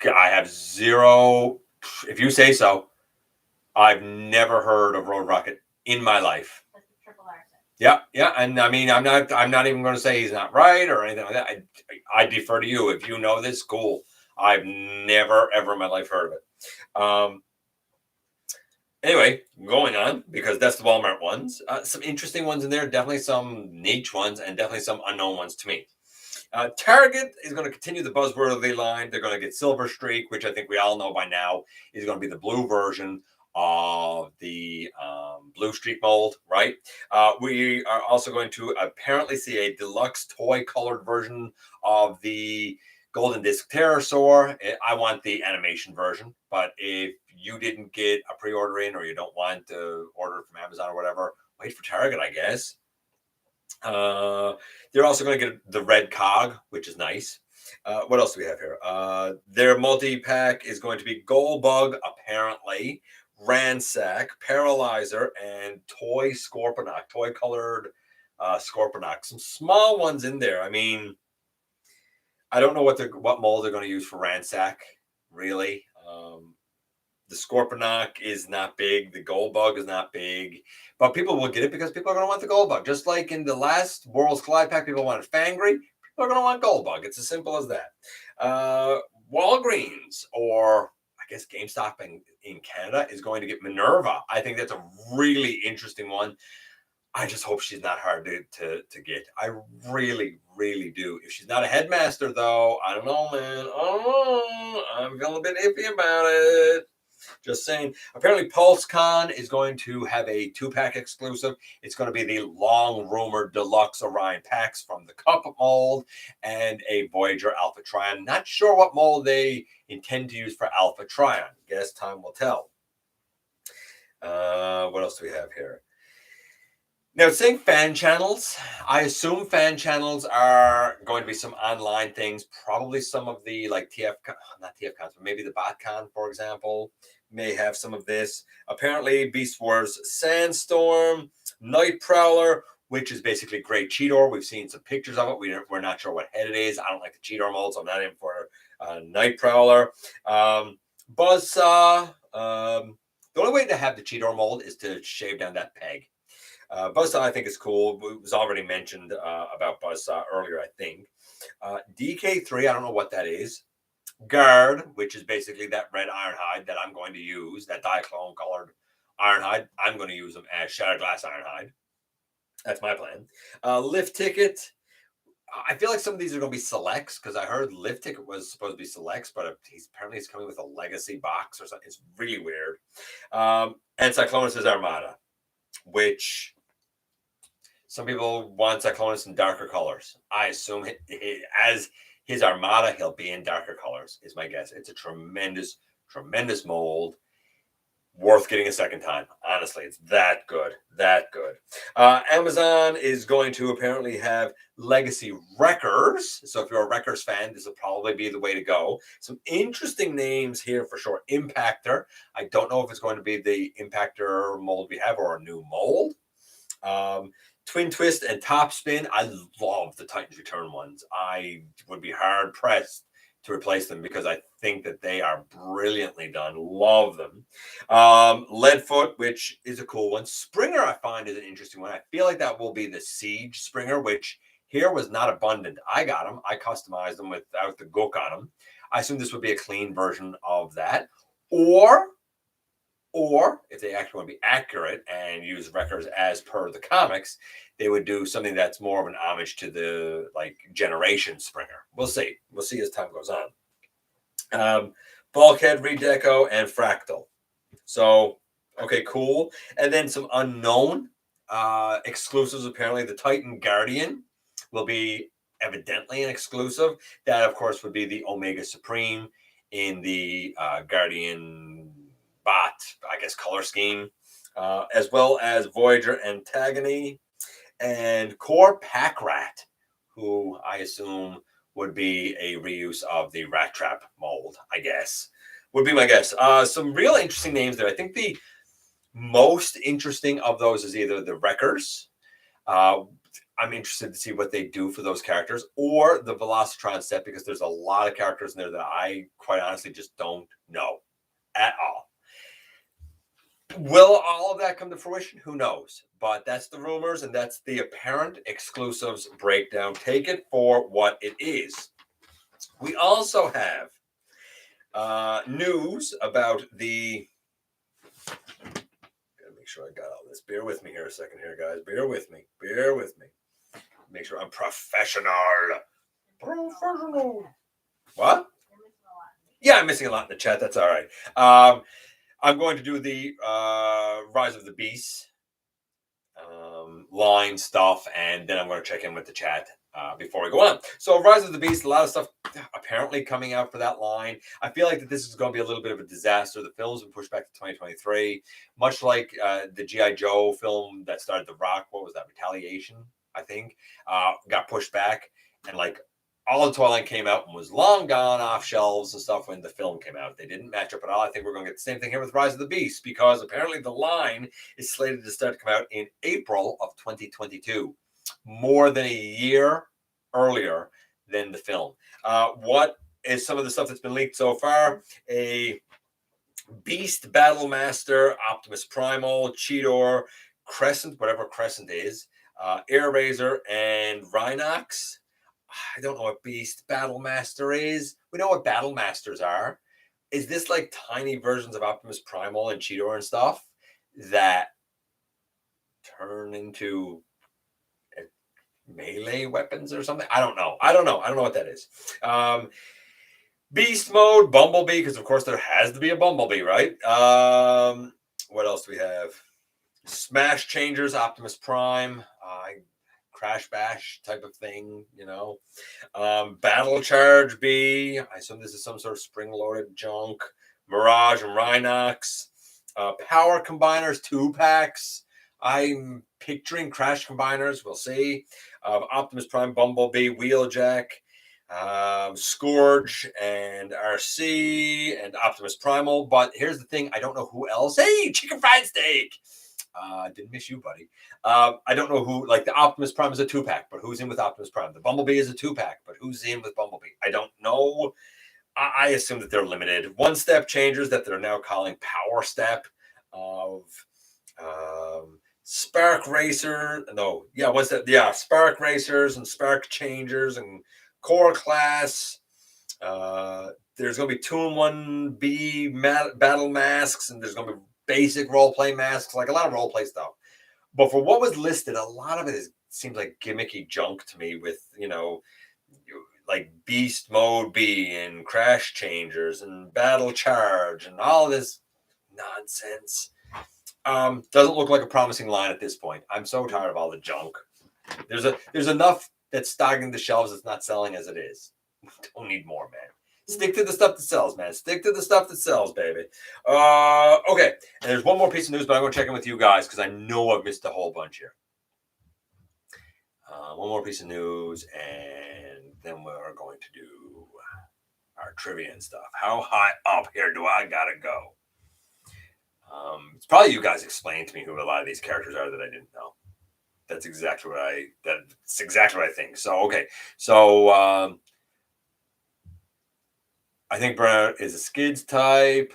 I have zero. If you say so, I've never heard of Road Rocket in my life. That's the triple R set. Yeah, and I mean, I'm not even going to say he's not right or anything like that. I defer to you. If you know this, cool. I've never ever in my life heard of it. Anyway, going on, because that's the Walmart ones. Some interesting ones in there, definitely some niche ones, and definitely some unknown ones to me. Target is going to continue the buzzworthy line. They're going to get Silver Streak, which I think we all know by now is going to be the blue version of the blue streak mold, right? We are also going to apparently see a deluxe toy colored version of the Golden Disc Pterosaur. I want the animation version, but if you didn't get a pre-order in or you don't want to order it from Amazon or whatever, wait for Target, I guess. They're also going to get the red cog, which is nice. What else do we have here? Their multi-pack is going to be Goldbug, apparently, Ransack, Paralyzer, and Toy Scorponok, toy-colored Scorponok. Some small ones in there. I mean, I don't know what mold they're going to use for Ransack, really. The Scorponok is not big. The Goldbug is not big. But people will get it because people are going to want the Goldbug. Just like in the last World's Collide Pack, people wanted Fangry. People are going to want Goldbug. It's as simple as that. Walgreens, or I guess GameStop in Canada, is going to get Minerva. I think that's a really interesting one. I just hope she's not hard to get. I really, really do. If she's not a headmaster, though, I don't know, man. I'm feeling a bit iffy about it. Just saying. Apparently, PulseCon is going to have a 2-pack exclusive. It's going to be the long-rumored Deluxe Orion packs from the Cup mold and a Voyager Alpha Trion. Not sure what mold they intend to use for Alpha Trion. Guess time will tell. What else do we have here? Now, saying fan channels, I assume fan channels are going to be some online things. Probably some of the not TFCons, but maybe the BotCon, for example, may have some of this. Apparently, Beast Wars Sandstorm, Night Prowler, which is basically Great Cheetor. We've seen some pictures of it. We're not sure what head it is. I don't like the Cheetor mold, so I'm not in for Night Prowler. Buzzsaw. The only way to have the Cheetor mold is to shave down that peg. Buzzsaw, I think, is cool. It was already mentioned about Buzzsaw earlier, I think. DK3, I don't know what that is. Guard, which is basically that red Ironhide that I'm going to use, that Diaclone colored Ironhide. I'm going to use them as Shattered Glass Ironhide. That's my plan. Lift ticket. I feel like some of these are going to be selects because I heard lift ticket was supposed to be selects, but apparently he's coming with a legacy box or something. It's really weird. And Cyclonus' Armada, which some people want Cyclonus in darker colors. I assume as his Armada, he'll be in darker colors, is my guess. It's a tremendous, tremendous mold. Worth getting a second time. Honestly, it's that good. That good. Amazon is going to apparently have Legacy Wreckers. So if you're a Wreckers fan, this will probably be the way to go. Some interesting names here for sure. Impactor. I don't know if it's going to be the Impactor mold we have or a new mold. Twin Twist and Top Spin. I love the Titans Return ones. I would be hard pressed to replace them because I think that they are brilliantly done. Love them. Leadfoot, which is a cool one. Springer, I find, is an interesting one. I feel like that will be the Siege Springer, which here was not abundant. I got them. I customized them without the gook on them. I assume this would be a clean version of that. Or if they actually want to be accurate and use Wreckers as per the comics, they would do something that's more of an homage to the Generation Springer. We'll see. We'll see as time goes on. Bulkhead, Redeco, and Fractal. So, okay, cool. And then some unknown exclusives. Apparently, the Titan Guardian will be evidently an exclusive. That, of course, would be the Omega Supreme in the Guardian bot, I guess, color scheme, as well as Voyager Antagony and Core Pack Rat, who I assume would be a reuse of the Rat Trap mold, I guess. Would be my guess. Some real interesting names there. I think the most interesting of those is either the Wreckers. I'm interested to see what they do for those characters, or the Velocitron set, because there's a lot of characters in there that I quite honestly just don't know at all. Will all of that come to fruition? Who knows? But that's the rumors, and that's the apparent exclusives breakdown. Take it for what it is. We also have news about the... Gotta make sure I got all this. Bear with me here a second here, guys. Bear with me. Bear with me. Make sure I'm professional. Professional. What? Yeah, I'm missing a lot in the chat. That's all right. I'm going to do the Rise of the Beast line stuff, and then I'm going to check in with the chat before we go on. So Rise of the Beast, a lot of stuff apparently coming out for that line. I feel like that this is going to be a little bit of a disaster. The film's been pushed back to 2023, much like the G.I. Joe film that started The Rock. What was that? Retaliation, I think, got pushed back, and all the toy line came out and was long gone off shelves and stuff when the film came out. They didn't match up at all. I think we're going to get the same thing here with Rise of the Beast, because apparently the line is slated to start to come out in April of 2022, more than a year earlier than the film. What is some of the stuff that's been leaked so far? A Beast Battle Master, Optimus Primal, Cheetor, Crescent, whatever Crescent is, Air Razor, and Rhinox. I don't know what Beast Battle Master is. We know what Battle Masters are. Is this tiny versions of Optimus Primal and Cheetor and stuff that turn into melee weapons or something? I don't know. I don't know what that is. Beast Mode, Bumblebee, because of course there has to be a Bumblebee, right? What else do we have? Smash Changers, Optimus Prime. Crash Bash type of thing, Battle Charge B. I assume this is some sort of spring-loaded junk. Mirage and Rhinox. Power Combiners, 2-packs. I'm picturing Crash Combiners. We'll see. Optimus Prime, Bumblebee, Wheeljack, Scourge, and RC, and Optimus Primal. But here's the thing. I don't know who else. Hey, Chicken Fried Steak. Didn't miss you, buddy. I don't know who, the Optimus Prime is a 2-pack, but who's in with Optimus Prime? The Bumblebee is a 2-pack, but who's in with Bumblebee? I don't know. I assume that they're limited. One-step changers that they're now calling Power Step of Spark Racer. No, yeah, what's that? Yeah, Spark Racers and Spark Changers and Core Class. There's going to be 2-in-1B battle masks, and there's going to be basic role play masks, a lot of role play stuff. But for what was listed, a lot of it seems like gimmicky junk to me with, like Beast Mode B and Crash Changers and Battle Charge and all this nonsense. Doesn't look like a promising line at this point. I'm so tired of all the junk. There's enough that's stocking the shelves that's not selling as it is. Don't need more, man. Stick to the stuff that sells, man. Stick to the stuff that sells, baby. Okay. And there's one more piece of news, but I'm going to check in with you guys because I know I've missed a whole bunch here. One more piece of news, and then we're going to do our trivia and stuff. How high up here do I got to go? It's probably you guys explained to me who a lot of these characters are that I didn't know. That's exactly what I think. So, okay. So, I think Burnout is a Skids type.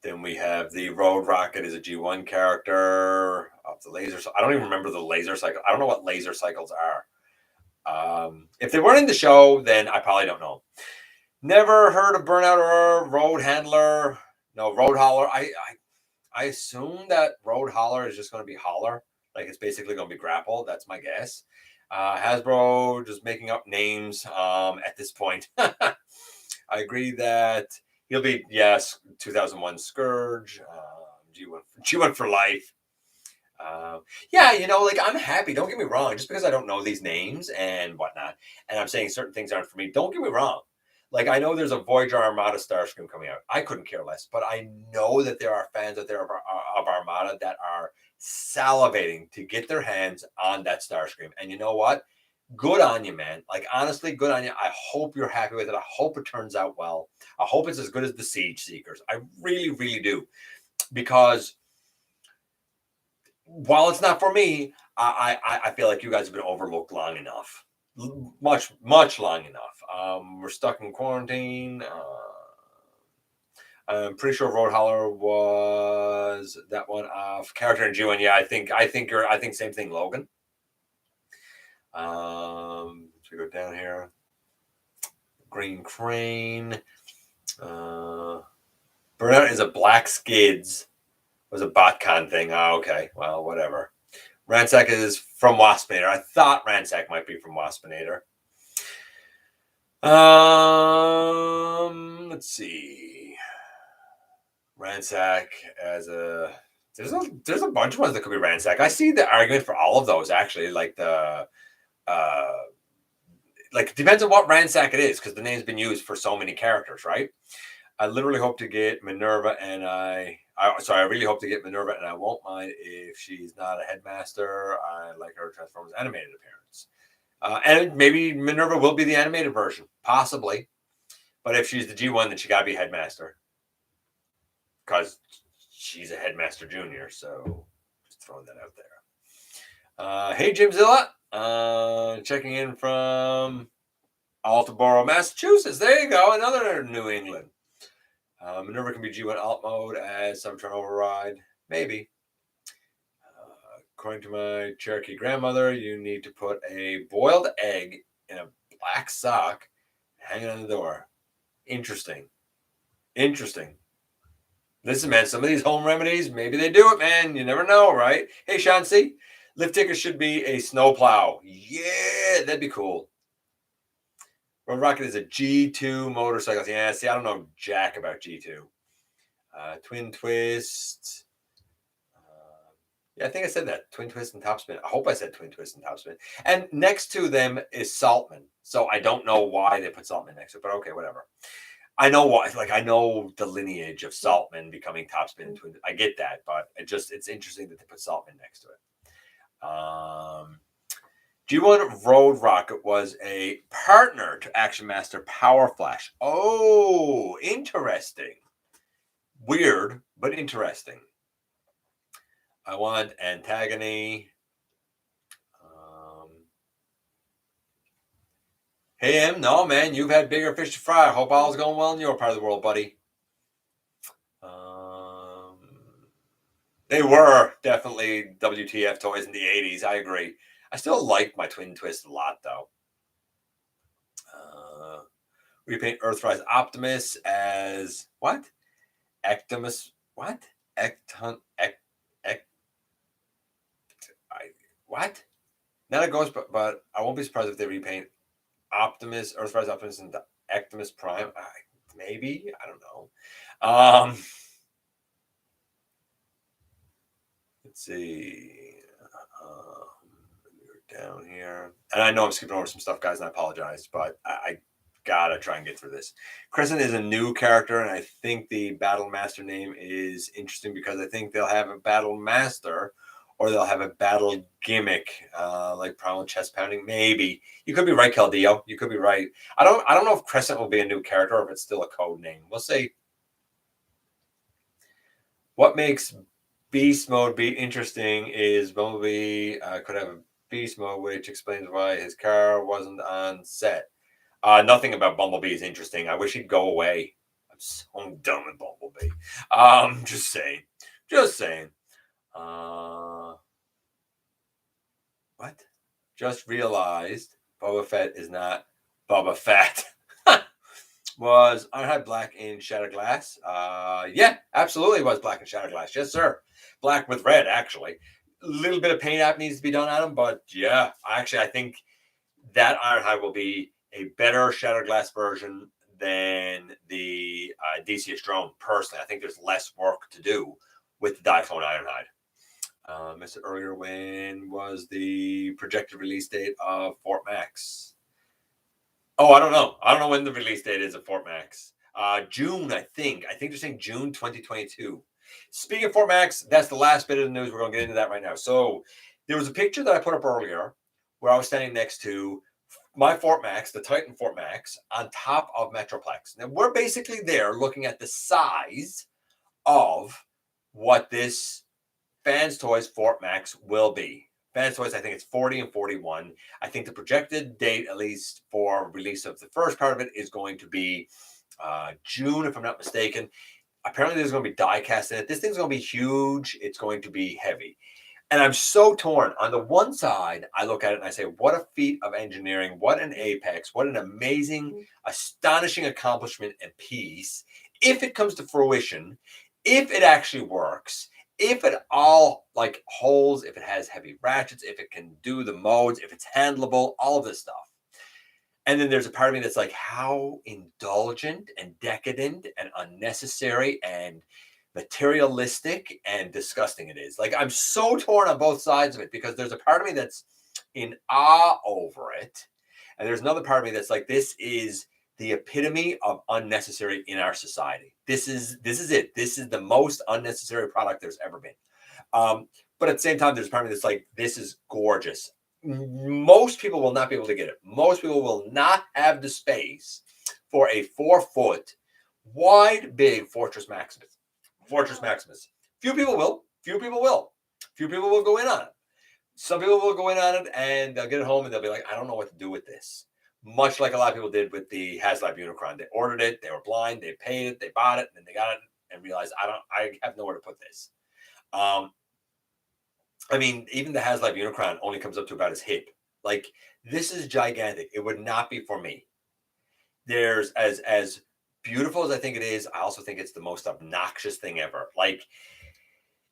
Then we have the Road Rocket is a G1 character of the laser. I don't even remember the laser cycle. I don't know what laser cycles are. If they weren't in the show, then I probably don't know. Never heard of Burnout or Road Handler. No, Road Hauler. I assume that Road Hauler is just going to be Hauler. Like it's basically going to be Grapple. That's my guess. Hasbro just making up names at this point. I agree that he'll be, 2001 Scourge, G1 for life. I'm happy. Don't get me wrong. Just because I don't know these names and whatnot, and I'm saying certain things aren't for me, don't get me wrong. Like, I know there's a Voyager Armada Starscream coming out. I couldn't care less. But I know that there are fans out there of Armada that are salivating to get their hands on that Starscream. And you know what? Good on you, man. Like, honestly, good on you. I hope you're happy with it. I hope it turns out well. I hope it's as good as the Siege Seekers. I really, really do. Because while it's not for me, I feel like you guys have been overlooked long enough. Much long enough. We're stuck in quarantine. I'm pretty sure Road Hauler was that one off character in G1. Yeah, I think same thing, Logan. So we go down here. Green Crane. Burnout is a Black Skids. Was a BotCon thing. Oh, okay. Well, whatever. Ransack is from Waspinator. I thought Ransack might be from Waspinator. Let's see. Ransack as a there's a bunch of ones that could be Ransack. I see the argument for all of those actually. Like the it depends on what Ransack it is because the name's been used for so many characters, right? I literally hope to get Minerva, and I really hope to get Minerva, and I won't mind if she's not a headmaster. I like her Transformers animated appearance. And maybe Minerva will be the animated version, possibly. But if she's the G1, then she got to be headmaster. Because she's a headmaster junior, so just throwing that out there. Hey, Jimzilla. Checking in from Altaboro, Massachusetts. There you go, another New England. Minerva can be G1 alt mode as some turn override. Maybe. According to my Cherokee grandmother, you need to put a boiled egg in a black sock hanging on the door. Interesting. Listen, man, some of these home remedies, maybe they do it, man. You never know, right? Hey, Sean C. Lift ticker should be a snowplow. Yeah, that'd be cool. Road Rocket is a G2 motorcycle. Yeah, see, I don't know jack about G2. Twin Twist. Yeah, I think I said that. Twin Twist and Topspin. I hope I said Twin Twist and Topspin. And next to them is Saltman. So I don't know why they put Saltman next to it, but okay, whatever. I know why. Like, I know the lineage of Saltman becoming Topspin and Twin. I get that, but it's interesting that they put Saltman next to it. G1 Road Rocket was a partner to Action Master Power Flash. Oh, interesting. Weird, but interesting. I want Antagony. Hey, M. No, man, you've had bigger fish to fry. I hope all's going well in your part of the world, buddy. They were definitely WTF toys in the 80s. I agree. I still like my Twin Twist a lot, though. Repaint Earthrise Optimus as what? Ectomus. What? what? Not a ghost, but I won't be surprised if they repaint Optimus, Earthrise Optimus, and Optimus Prime. Maybe, I don't know. Let's see. Down here, and I know I'm skipping over some stuff, guys, and I apologize, but I gotta try and get through this. Crescent is a new character, and I think the Battle Master name is interesting because I think they'll have a Battle Master, or they'll have a battle gimmick, like Primal Chest Pounding. Maybe you could be right, Caldillo. You could be right. I don't know if Crescent will be a new character or if it's still a code name. We'll see. What makes Beast Mode be interesting is Bumblebee could have a Beast Mode, which explains why his car wasn't on set. Nothing about Bumblebee is interesting. I wish he'd go away. I'm so done with Bumblebee. Just saying. Just saying. What? Just realized Boba Fett is not Boba Fett. Was Ironhide black in Shattered Glass? Yeah, absolutely was black in Shattered Glass. Yes, sir. Black with red, actually. A little bit of paint app needs to be done on him, but yeah, actually, I think that Ironhide will be a better Shattered Glass version than the DCS drone. Personally, I think there's less work to do with the Diaclone Ironhide. Missed it earlier. When was the projected release date of Fort Max? Oh, I don't know. I don't know when the release date is of Fort Max. June, I think. I think they're saying June 2022. Speaking of Fort Max, that's the last bit of the news. We're going to get into that right now. So there was a picture that I put up earlier where I was standing next to my Fort Max, the Titan Fort Max, on top of Metroplex. Now, we're basically there looking at the size of what this Fans Toys Fort Max will be. Fans Toys, I think it's 40 and 41. I think the projected date, at least for release of the first part of it, is going to be June, if I'm not mistaken. Apparently, there's going to be die cast in it. This thing's going to be huge. It's going to be heavy. And I'm so torn. On the one side, I look at it and I say, what a feat of engineering. What an apex. What an amazing, astonishing accomplishment and piece. If it comes to fruition, if it actually works, if it all like holds, if it has heavy ratchets, if it can do the modes, if it's handleable, all of this stuff. And then there's a part of me that's like, how indulgent and decadent and unnecessary and materialistic and disgusting it is. Like, I'm so torn on both sides of it because there's a part of me that's in awe over it. And there's another part of me that's like, this is the epitome of unnecessary in our society. This is it. This is the most unnecessary product there's ever been. But at the same time, there's a part of me that's like, this is gorgeous. Most people will not be able to get it. Most people will not have the space for a 4-foot wide, big Fortress Maximus. Fortress Maximus. Few people will. Few people will. Few people will go in on it. Some people will go in on it and they'll get it home and they'll be like, I don't know what to do with this. Much like a lot of people did with the HasLab Unicron. They ordered it, they were blind, they paid it, they bought it, and then they got it and realized, I have nowhere to put this. I mean, even the HasLab Unicron only comes up to about his hip. Like, this is gigantic. It would not be for me. There's as beautiful as I think it is, I also think it's the most obnoxious thing ever. Like,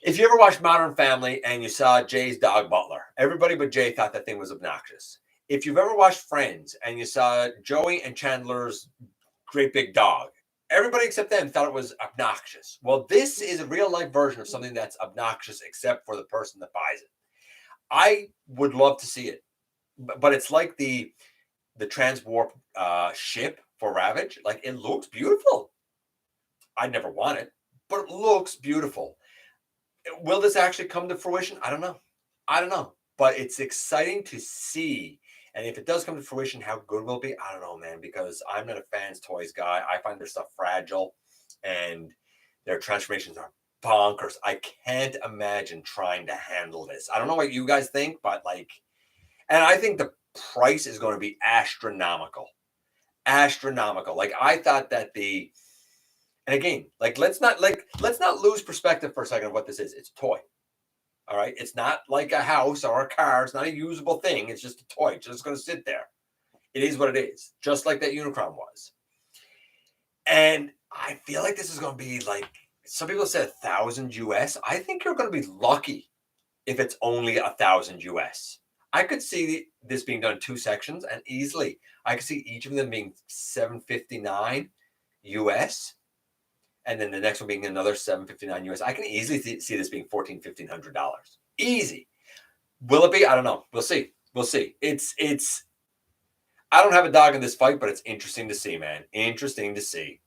if you ever watched Modern Family and you saw Jay's dog Butler, everybody but Jay thought that thing was obnoxious. If you've ever watched Friends and you saw Joey and Chandler's great big dog, everybody except them thought it was obnoxious. Well, this is a real life version of something that's obnoxious except for the person that buys it. I would love to see it, but it's like the transwarp ship for Ravage. Like, it looks beautiful. I'd never want it, but it looks beautiful. Will this actually come to fruition? I don't know, but it's exciting to see. And if it does come to fruition, how good will it be? I don't know, man, because I'm not a Fans Toys guy. I find their stuff fragile and their transformations are bonkers. I can't imagine trying to handle this. I don't know what you guys think, but like, and I think the price is going to be astronomical. Astronomical. Like, I thought that and again, like, let's not lose perspective for a second of what this is. It's a toy. All right. It's not like a house or a car. It's not a usable thing. It's just a toy. It's just going to sit there. It is what it is. Just like that Unicron was. And I feel like this is going to be like, some people said 1,000 US. I think you're going to be lucky if it's only 1,000 US. I could see this being done in 2 sections, and easily I could see each of them being 759 US, and then the next one being another 759 US. I can easily see this being $1,500. Easy. Will it be? I don't know. We'll see. We'll see. It's. I don't have a dog in this fight, but it's interesting to see, man. Interesting to see.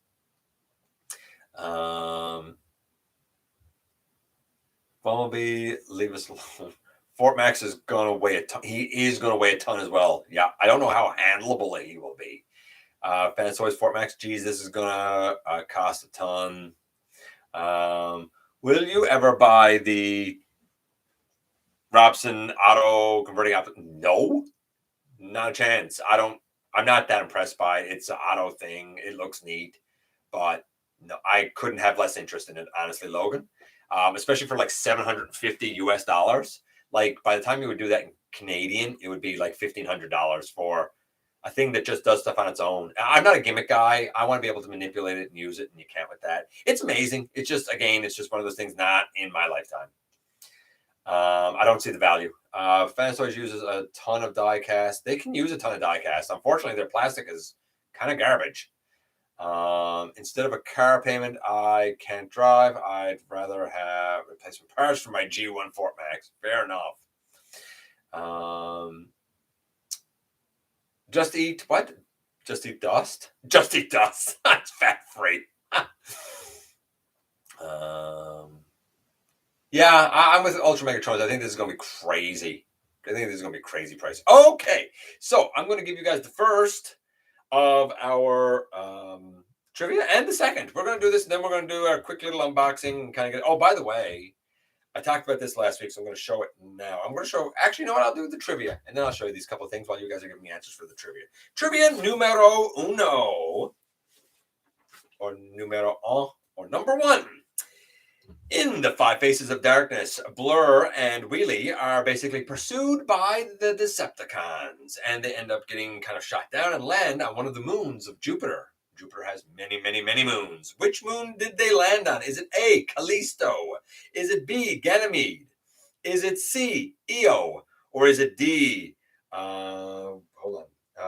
Bumblebee, leave us alone. Fort Max is going to weigh a ton. He is going to weigh a ton as well. Yeah, I don't know how handleable he will be. Fanatoys Fort Max, geez, this is going to cost a ton. Will you ever buy the Robson auto converting option? No, not a chance. I'm not that impressed by it. It's an auto thing. It looks neat, but no, I couldn't have less interest in it, honestly, Logan. Especially for like $750 US. Like by the time you would do that in Canadian, it would be like $1,500 for a thing that just does stuff on its own. I'm not a gimmick guy. I want to be able to manipulate it and use it, and you can't with that. It's amazing. It's just, again, it's just one of those things not in my lifetime. I don't see the value. Fanatoys uses a ton of die cast. They can use a ton of die cast. Unfortunately, their plastic is kind of garbage. Instead of a car payment I can't drive, I'd rather have replacement parts for my G1 Fort Max. Fair enough. Just eat what? Just eat dust? Just eat dust. That's fat free. Yeah, I'm with Ultra Megatrons. I think this is going to be crazy. I think this is going to be crazy price. Okay, so I'm going to give you guys the first of our trivia and the second. We're going to do this, and then we're going to do a quick little unboxing and kind of get. Oh, by the way, I talked about this last week, so I'm going to show it now. I'm going to show. Actually, you know what? I'll do the trivia, and then I'll show you these couple of things while you guys are giving me answers for the trivia. Trivia numero uno, or numero un, or number one. In the Five Faces of Darkness, Blur and Wheelie are basically pursued by the Decepticons, and they end up getting kind of shot down and land on one of the moons of Jupiter. Jupiter has many, many, many moons. Which moon did they land on? Is it A, Callisto? Is it B, Ganymede? Is it C, Io? Or is it D,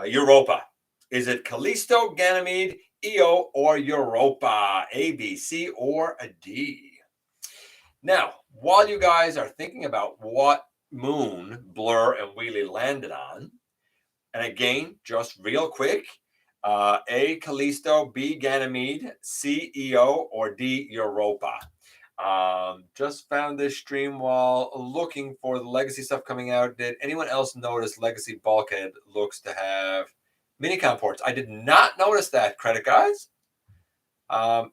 Europa? Is it Callisto, Ganymede, Io, or Europa? A, B, C, or a D? Now, while you guys are thinking about what moon Blur and Wheelie landed on, and again, just real quick, A, Callisto, B, Ganymede, C, Io, or D, Europa. Just found this stream while looking for the Legacy stuff coming out. Did anyone else notice Legacy Bulkhead looks to have minicom ports? I did not notice that, credit guys.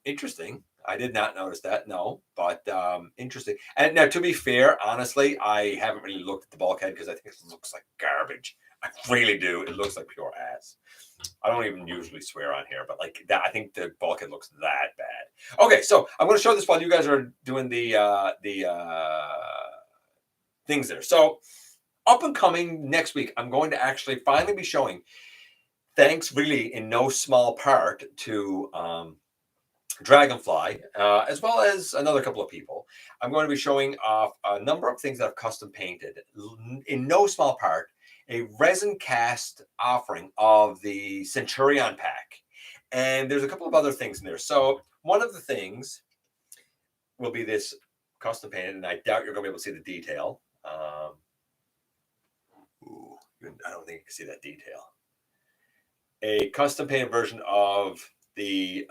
Interesting. I did not notice that, no, but interesting. And now, to be fair, honestly, I haven't really looked at the bulkhead because I think it looks like garbage. I really do. It looks like pure ass. I don't even usually swear on here, but like that, I think the bulkhead looks that bad. Okay, so I'm going to show this while you guys are doing the things there. So up and coming next week, I'm going to actually finally be showing, thanks really in no small part to Dragonfly, as well as another couple of people. I'm going to be showing off a number of things that I've custom painted, in no small part, a resin cast offering of the Centurion pack. And there's a couple of other things in there. So one of the things will be this custom painted, and I doubt you're going to be able to see the detail. I don't think you can see that detail. A custom painted version of the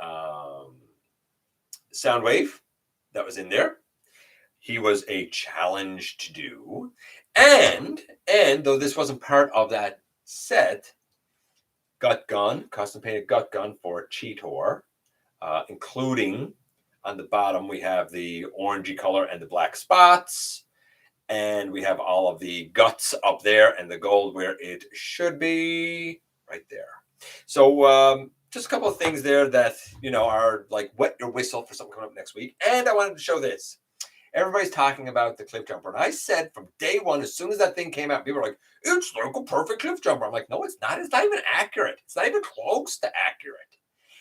Soundwave that was in there. He was a challenge to do. And though this wasn't part of that set, Gut Gun, custom painted Gut Gun for Cheetor, including on the bottom we have the orangey color and the black spots. And we have all of the guts up there and the gold where it should be, right there. So just a couple of things there that, you know, are like wet your whistle for something coming up next week. And I wanted to show this. Everybody's talking about the cliff jumper. And I said from day one, as soon as that thing came out, people were like, it's like a perfect cliff jumper. I'm like, no, it's not. It's not even accurate. It's not even close to accurate.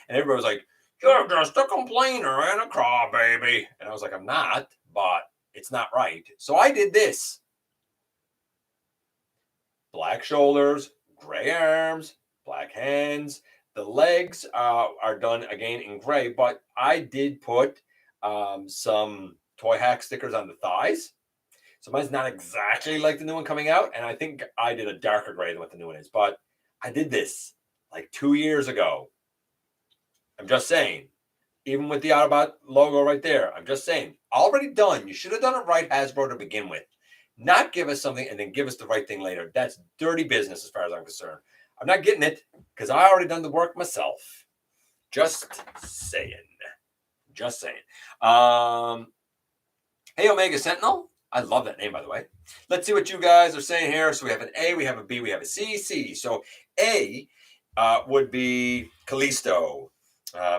And everybody was like, you're just a complainer and a crawbaby. And I was like, I'm not, but It's not right. So I did this. Black shoulders, gray arms, black hands. The legs are done again in gray, but I did put some Toy Hack stickers on the thighs. So mine's not exactly like the new one coming out, and I think I did a darker gray than what the new one is, but I did this like 2 years ago. I'm just saying, even with the Autobot logo right there, I'm just saying, already done. You should have done it right, Hasbro, to begin with. Not give us something and then give us the right thing later. That's dirty business as far as I'm concerned. I'm not getting it because I already done the work myself. Just saying. Just saying. Hey, Omega Sentinel. I love that name, by the way. Let's see what you guys are saying here. So we have an A, we have a B, we have a C, C. So A would be Callisto.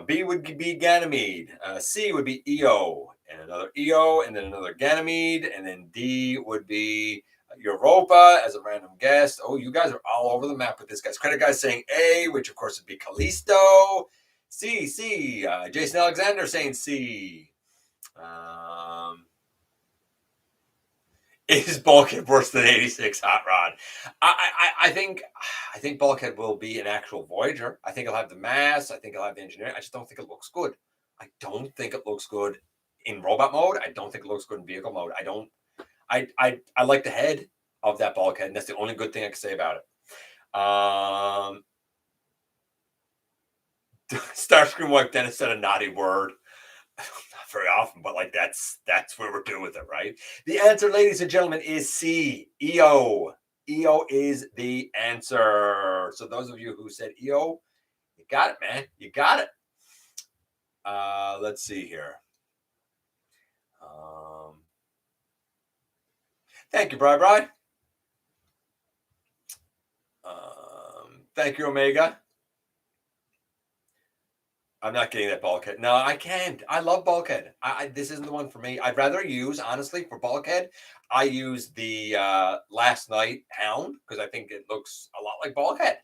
B would be Ganymede. C would be EO, and another EO, and then another Ganymede, and then D would be Europa as a random guest. Oh, you guys are all over the map with this, guys. Credit guys saying A, which of course would be Callisto. C. Jason Alexander saying C. Is Bulkhead worse than 86 Hot Rod? I think Bulkhead will be an actual Voyager. I think he'll have the mass. I think he'll have the engineering. I just don't think it looks good. I don't think it looks good in robot mode. I don't think it looks good in vehicle mode. I like the head of that Bulkhead, and that's the only good thing I can say about it. Starscream wipe Dennis said a naughty word. Not very often, but like that's where we're doing with it, right? The answer, ladies and gentlemen, is C. EO. EO is the answer. So those of you who said EO, you got it, man. You got it. Let's see here. Thank you, Bri. Thank you, Omega. I'm not getting that Bulkhead. No, I can't. I love Bulkhead. This isn't the one for me. I'd rather use, honestly, for Bulkhead, I use the Last Night Hound because I think it looks a lot like Bulkhead.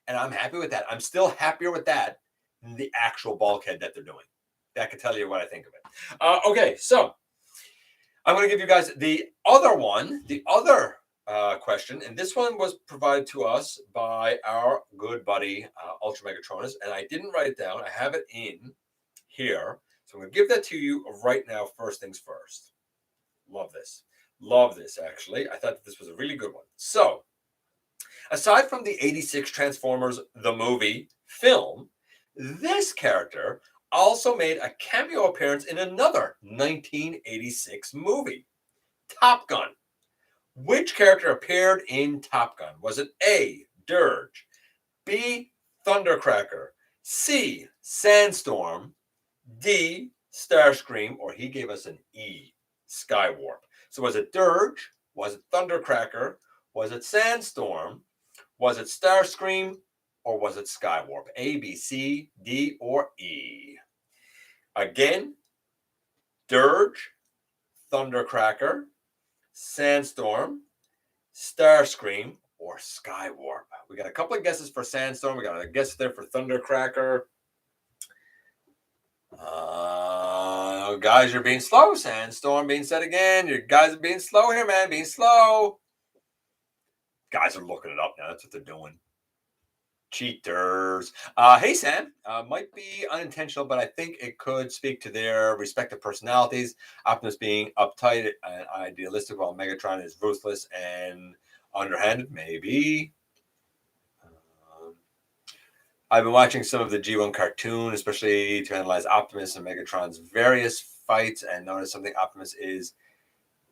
And I'm happy with that. I'm still happier with that than the actual Bulkhead that they're doing. That could tell you what I think of it. Okay, so I'm going to give you guys the other one, the other question, and this one was provided to us by our good buddy Ultra Megatronus, and I didn't write it down. I have it in here, so I'm going to give that to you right now. First things first. Love this. Actually, I thought that this was a really good one. So, aside from the '86 Transformers the movie film, this character also made a cameo appearance in another 1986 movie, Top Gun. Which character appeared in Top Gun? Was it A, Dirge, B, Thundercracker, C, Sandstorm, D, Starscream, or he gave us an E, Skywarp? So was it Dirge? Was it Thundercracker? Was it Sandstorm? Was it Starscream? Or was it Skywarp? A, B, C, D, or E? Again, Dirge, Thundercracker, Sandstorm, Starscream, or Skywarp. We got a couple of guesses for Sandstorm. We got a guess there for Thundercracker. Guys, you're being slow. Sandstorm being said again. You guys are being slow here, man. Being slow. Guys are looking it up now. That's what they're doing. Cheaters. Hey, Sam. Might be unintentional, but I think it could speak to their respective personalities. Optimus being uptight and idealistic, while Megatron is ruthless and underhanded. Maybe. I've been watching some of the G1 cartoon, especially to analyze Optimus and Megatron's various fights, and notice something. Optimus is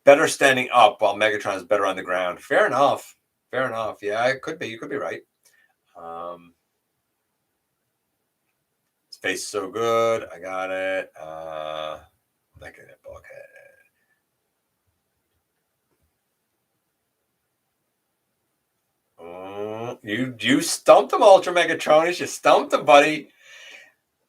better standing up, while Megatron is better on the ground. Fair enough. Yeah, it could be. You could be right. His face is so good. I got it. Look at that Bulkhead. You stumped him, Ultra Megatronus. You stumped him, buddy.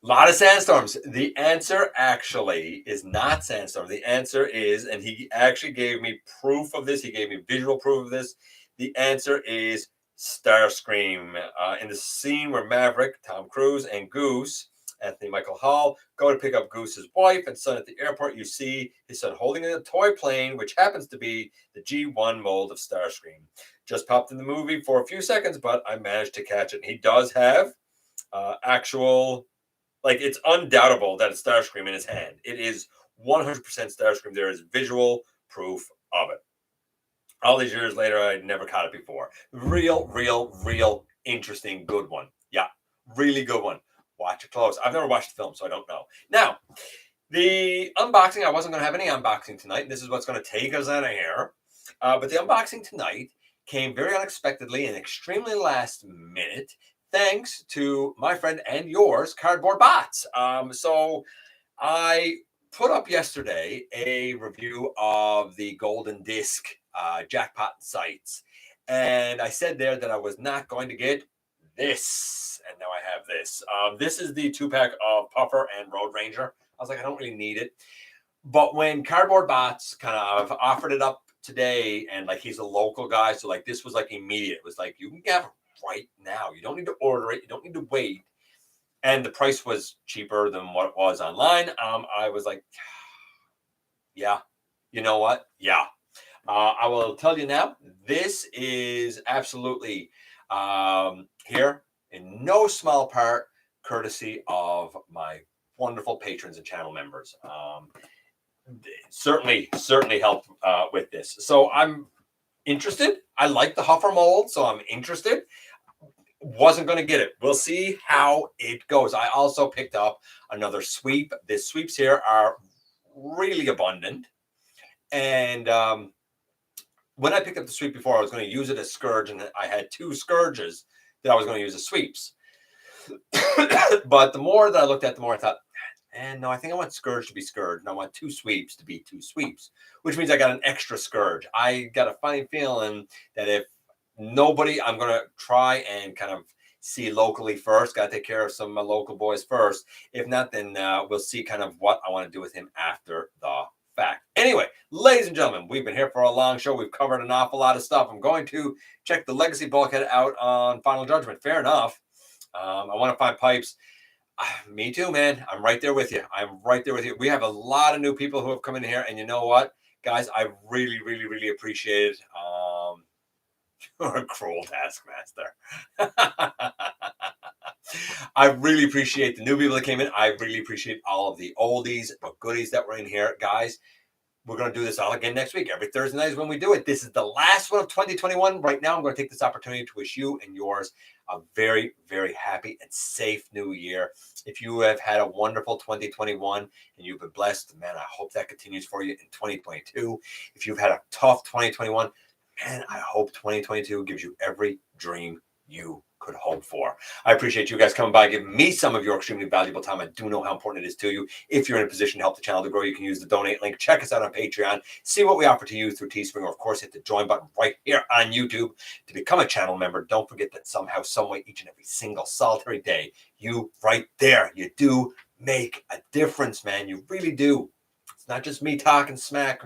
A lot of sandstorms. The answer actually is not Sandstorm. The answer is, and he actually gave me proof of this. He gave me visual proof of this. The answer is Starscream. In the scene where Maverick, Tom Cruise, and Goose Anthony Michael Hall, go to pick up Goose's wife and son at the airport. You see his son holding a toy plane, which happens to be the G1 mold of Starscream. Just popped in the movie for a few seconds, but I managed to catch it. He does have actual, like, it's undoubtable that it's Starscream in his hand. It is 100% Starscream. There is visual proof of it. All these years later, I'd never caught it before. Real interesting, good one. Yeah, really good one. Watch it close. I've never watched the film, so I don't know. Now, the unboxing, I wasn't going to have any unboxing tonight. This is what's going to take us out of here. But the unboxing tonight came very unexpectedly and extremely last minute, thanks to my friend and yours, Cardboard Bots. So I put up yesterday a review of the Golden Disc jackpot sites. And I said there that I was not going to get this. And now I have this. This is the 2-pack of Puffer and Road Ranger. I was like, I don't really need it. But when Cardboard Bots kind of offered it up today, and like he's a local guy, so like this was like immediate. It was like, you can have it right now. You don't need to order it. You don't need to wait. And the price was cheaper than what it was online. I was like, yeah, you know what? Yeah. I will tell you now, this is absolutely here in no small part courtesy of my wonderful patrons and channel members. Certainly helped with this. So I'm interested. I like the Huffer mold, so I'm interested. Wasn't going to get it. We'll see how it goes. I also picked up another sweep. The sweeps here are really abundant. And when I picked up the sweep before, I was going to use it as Scourge, and I had 2 Scourges that I was going to use as sweeps. But the more that I looked at, the more I thought, and no, I think I want Scourge to be Scourge, and I want 2 sweeps to be 2 sweeps, which means I got an extra Scourge. I got a funny feeling that if nobody, I'm going to try and kind of see locally first. Got to take care of some of my local boys first. If not, then we'll see kind of what I want to do with him after the fact. Anyway, ladies and gentlemen, we've been here for a long show. We've covered an awful lot of stuff. I'm going to check the Legacy bulkhead out on Final Judgment. Fair enough. I want to find pipes. Me too, man. I'm right there with you. I'm right there with you. We have a lot of new people who have come in here, and you know what, guys? I really appreciate it. You're a cruel taskmaster. I really appreciate the new people that came in. I really appreciate all of the oldies but goodies that were in here. Guys, we're going to do this all again next week. Every Thursday night is when we do it. This is the last one of 2021. Right now, I'm going to take this opportunity to wish you and yours a very happy and safe new year. If you have had a wonderful 2021 and you've been blessed, man, I hope that continues for you in 2022. If you've had a tough 2021, man, I hope 2022 gives you every dream you could hope for. I appreciate you guys coming by, giving me some of your extremely valuable time. I do know how important it is to you. If you're in a position to help the channel to grow, you can use the donate link. Check us out on Patreon. See what we offer to you through Teespring, or of course, hit the join button right here on YouTube to become a channel member. Don't forget that somehow, someway, each and every single solitary day, you right there, you do make a difference, man. You really do. It's not just me talking smack.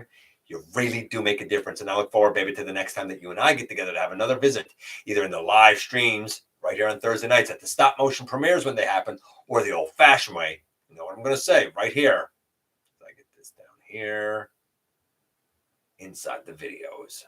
You really do make a difference. And I look forward, baby, to the next time that you and I get together to have another visit, either in the live streams right here on Thursday nights at the stop motion premieres when they happen, or the old fashioned way. You know what I'm going to say right here. I get this down here inside the videos.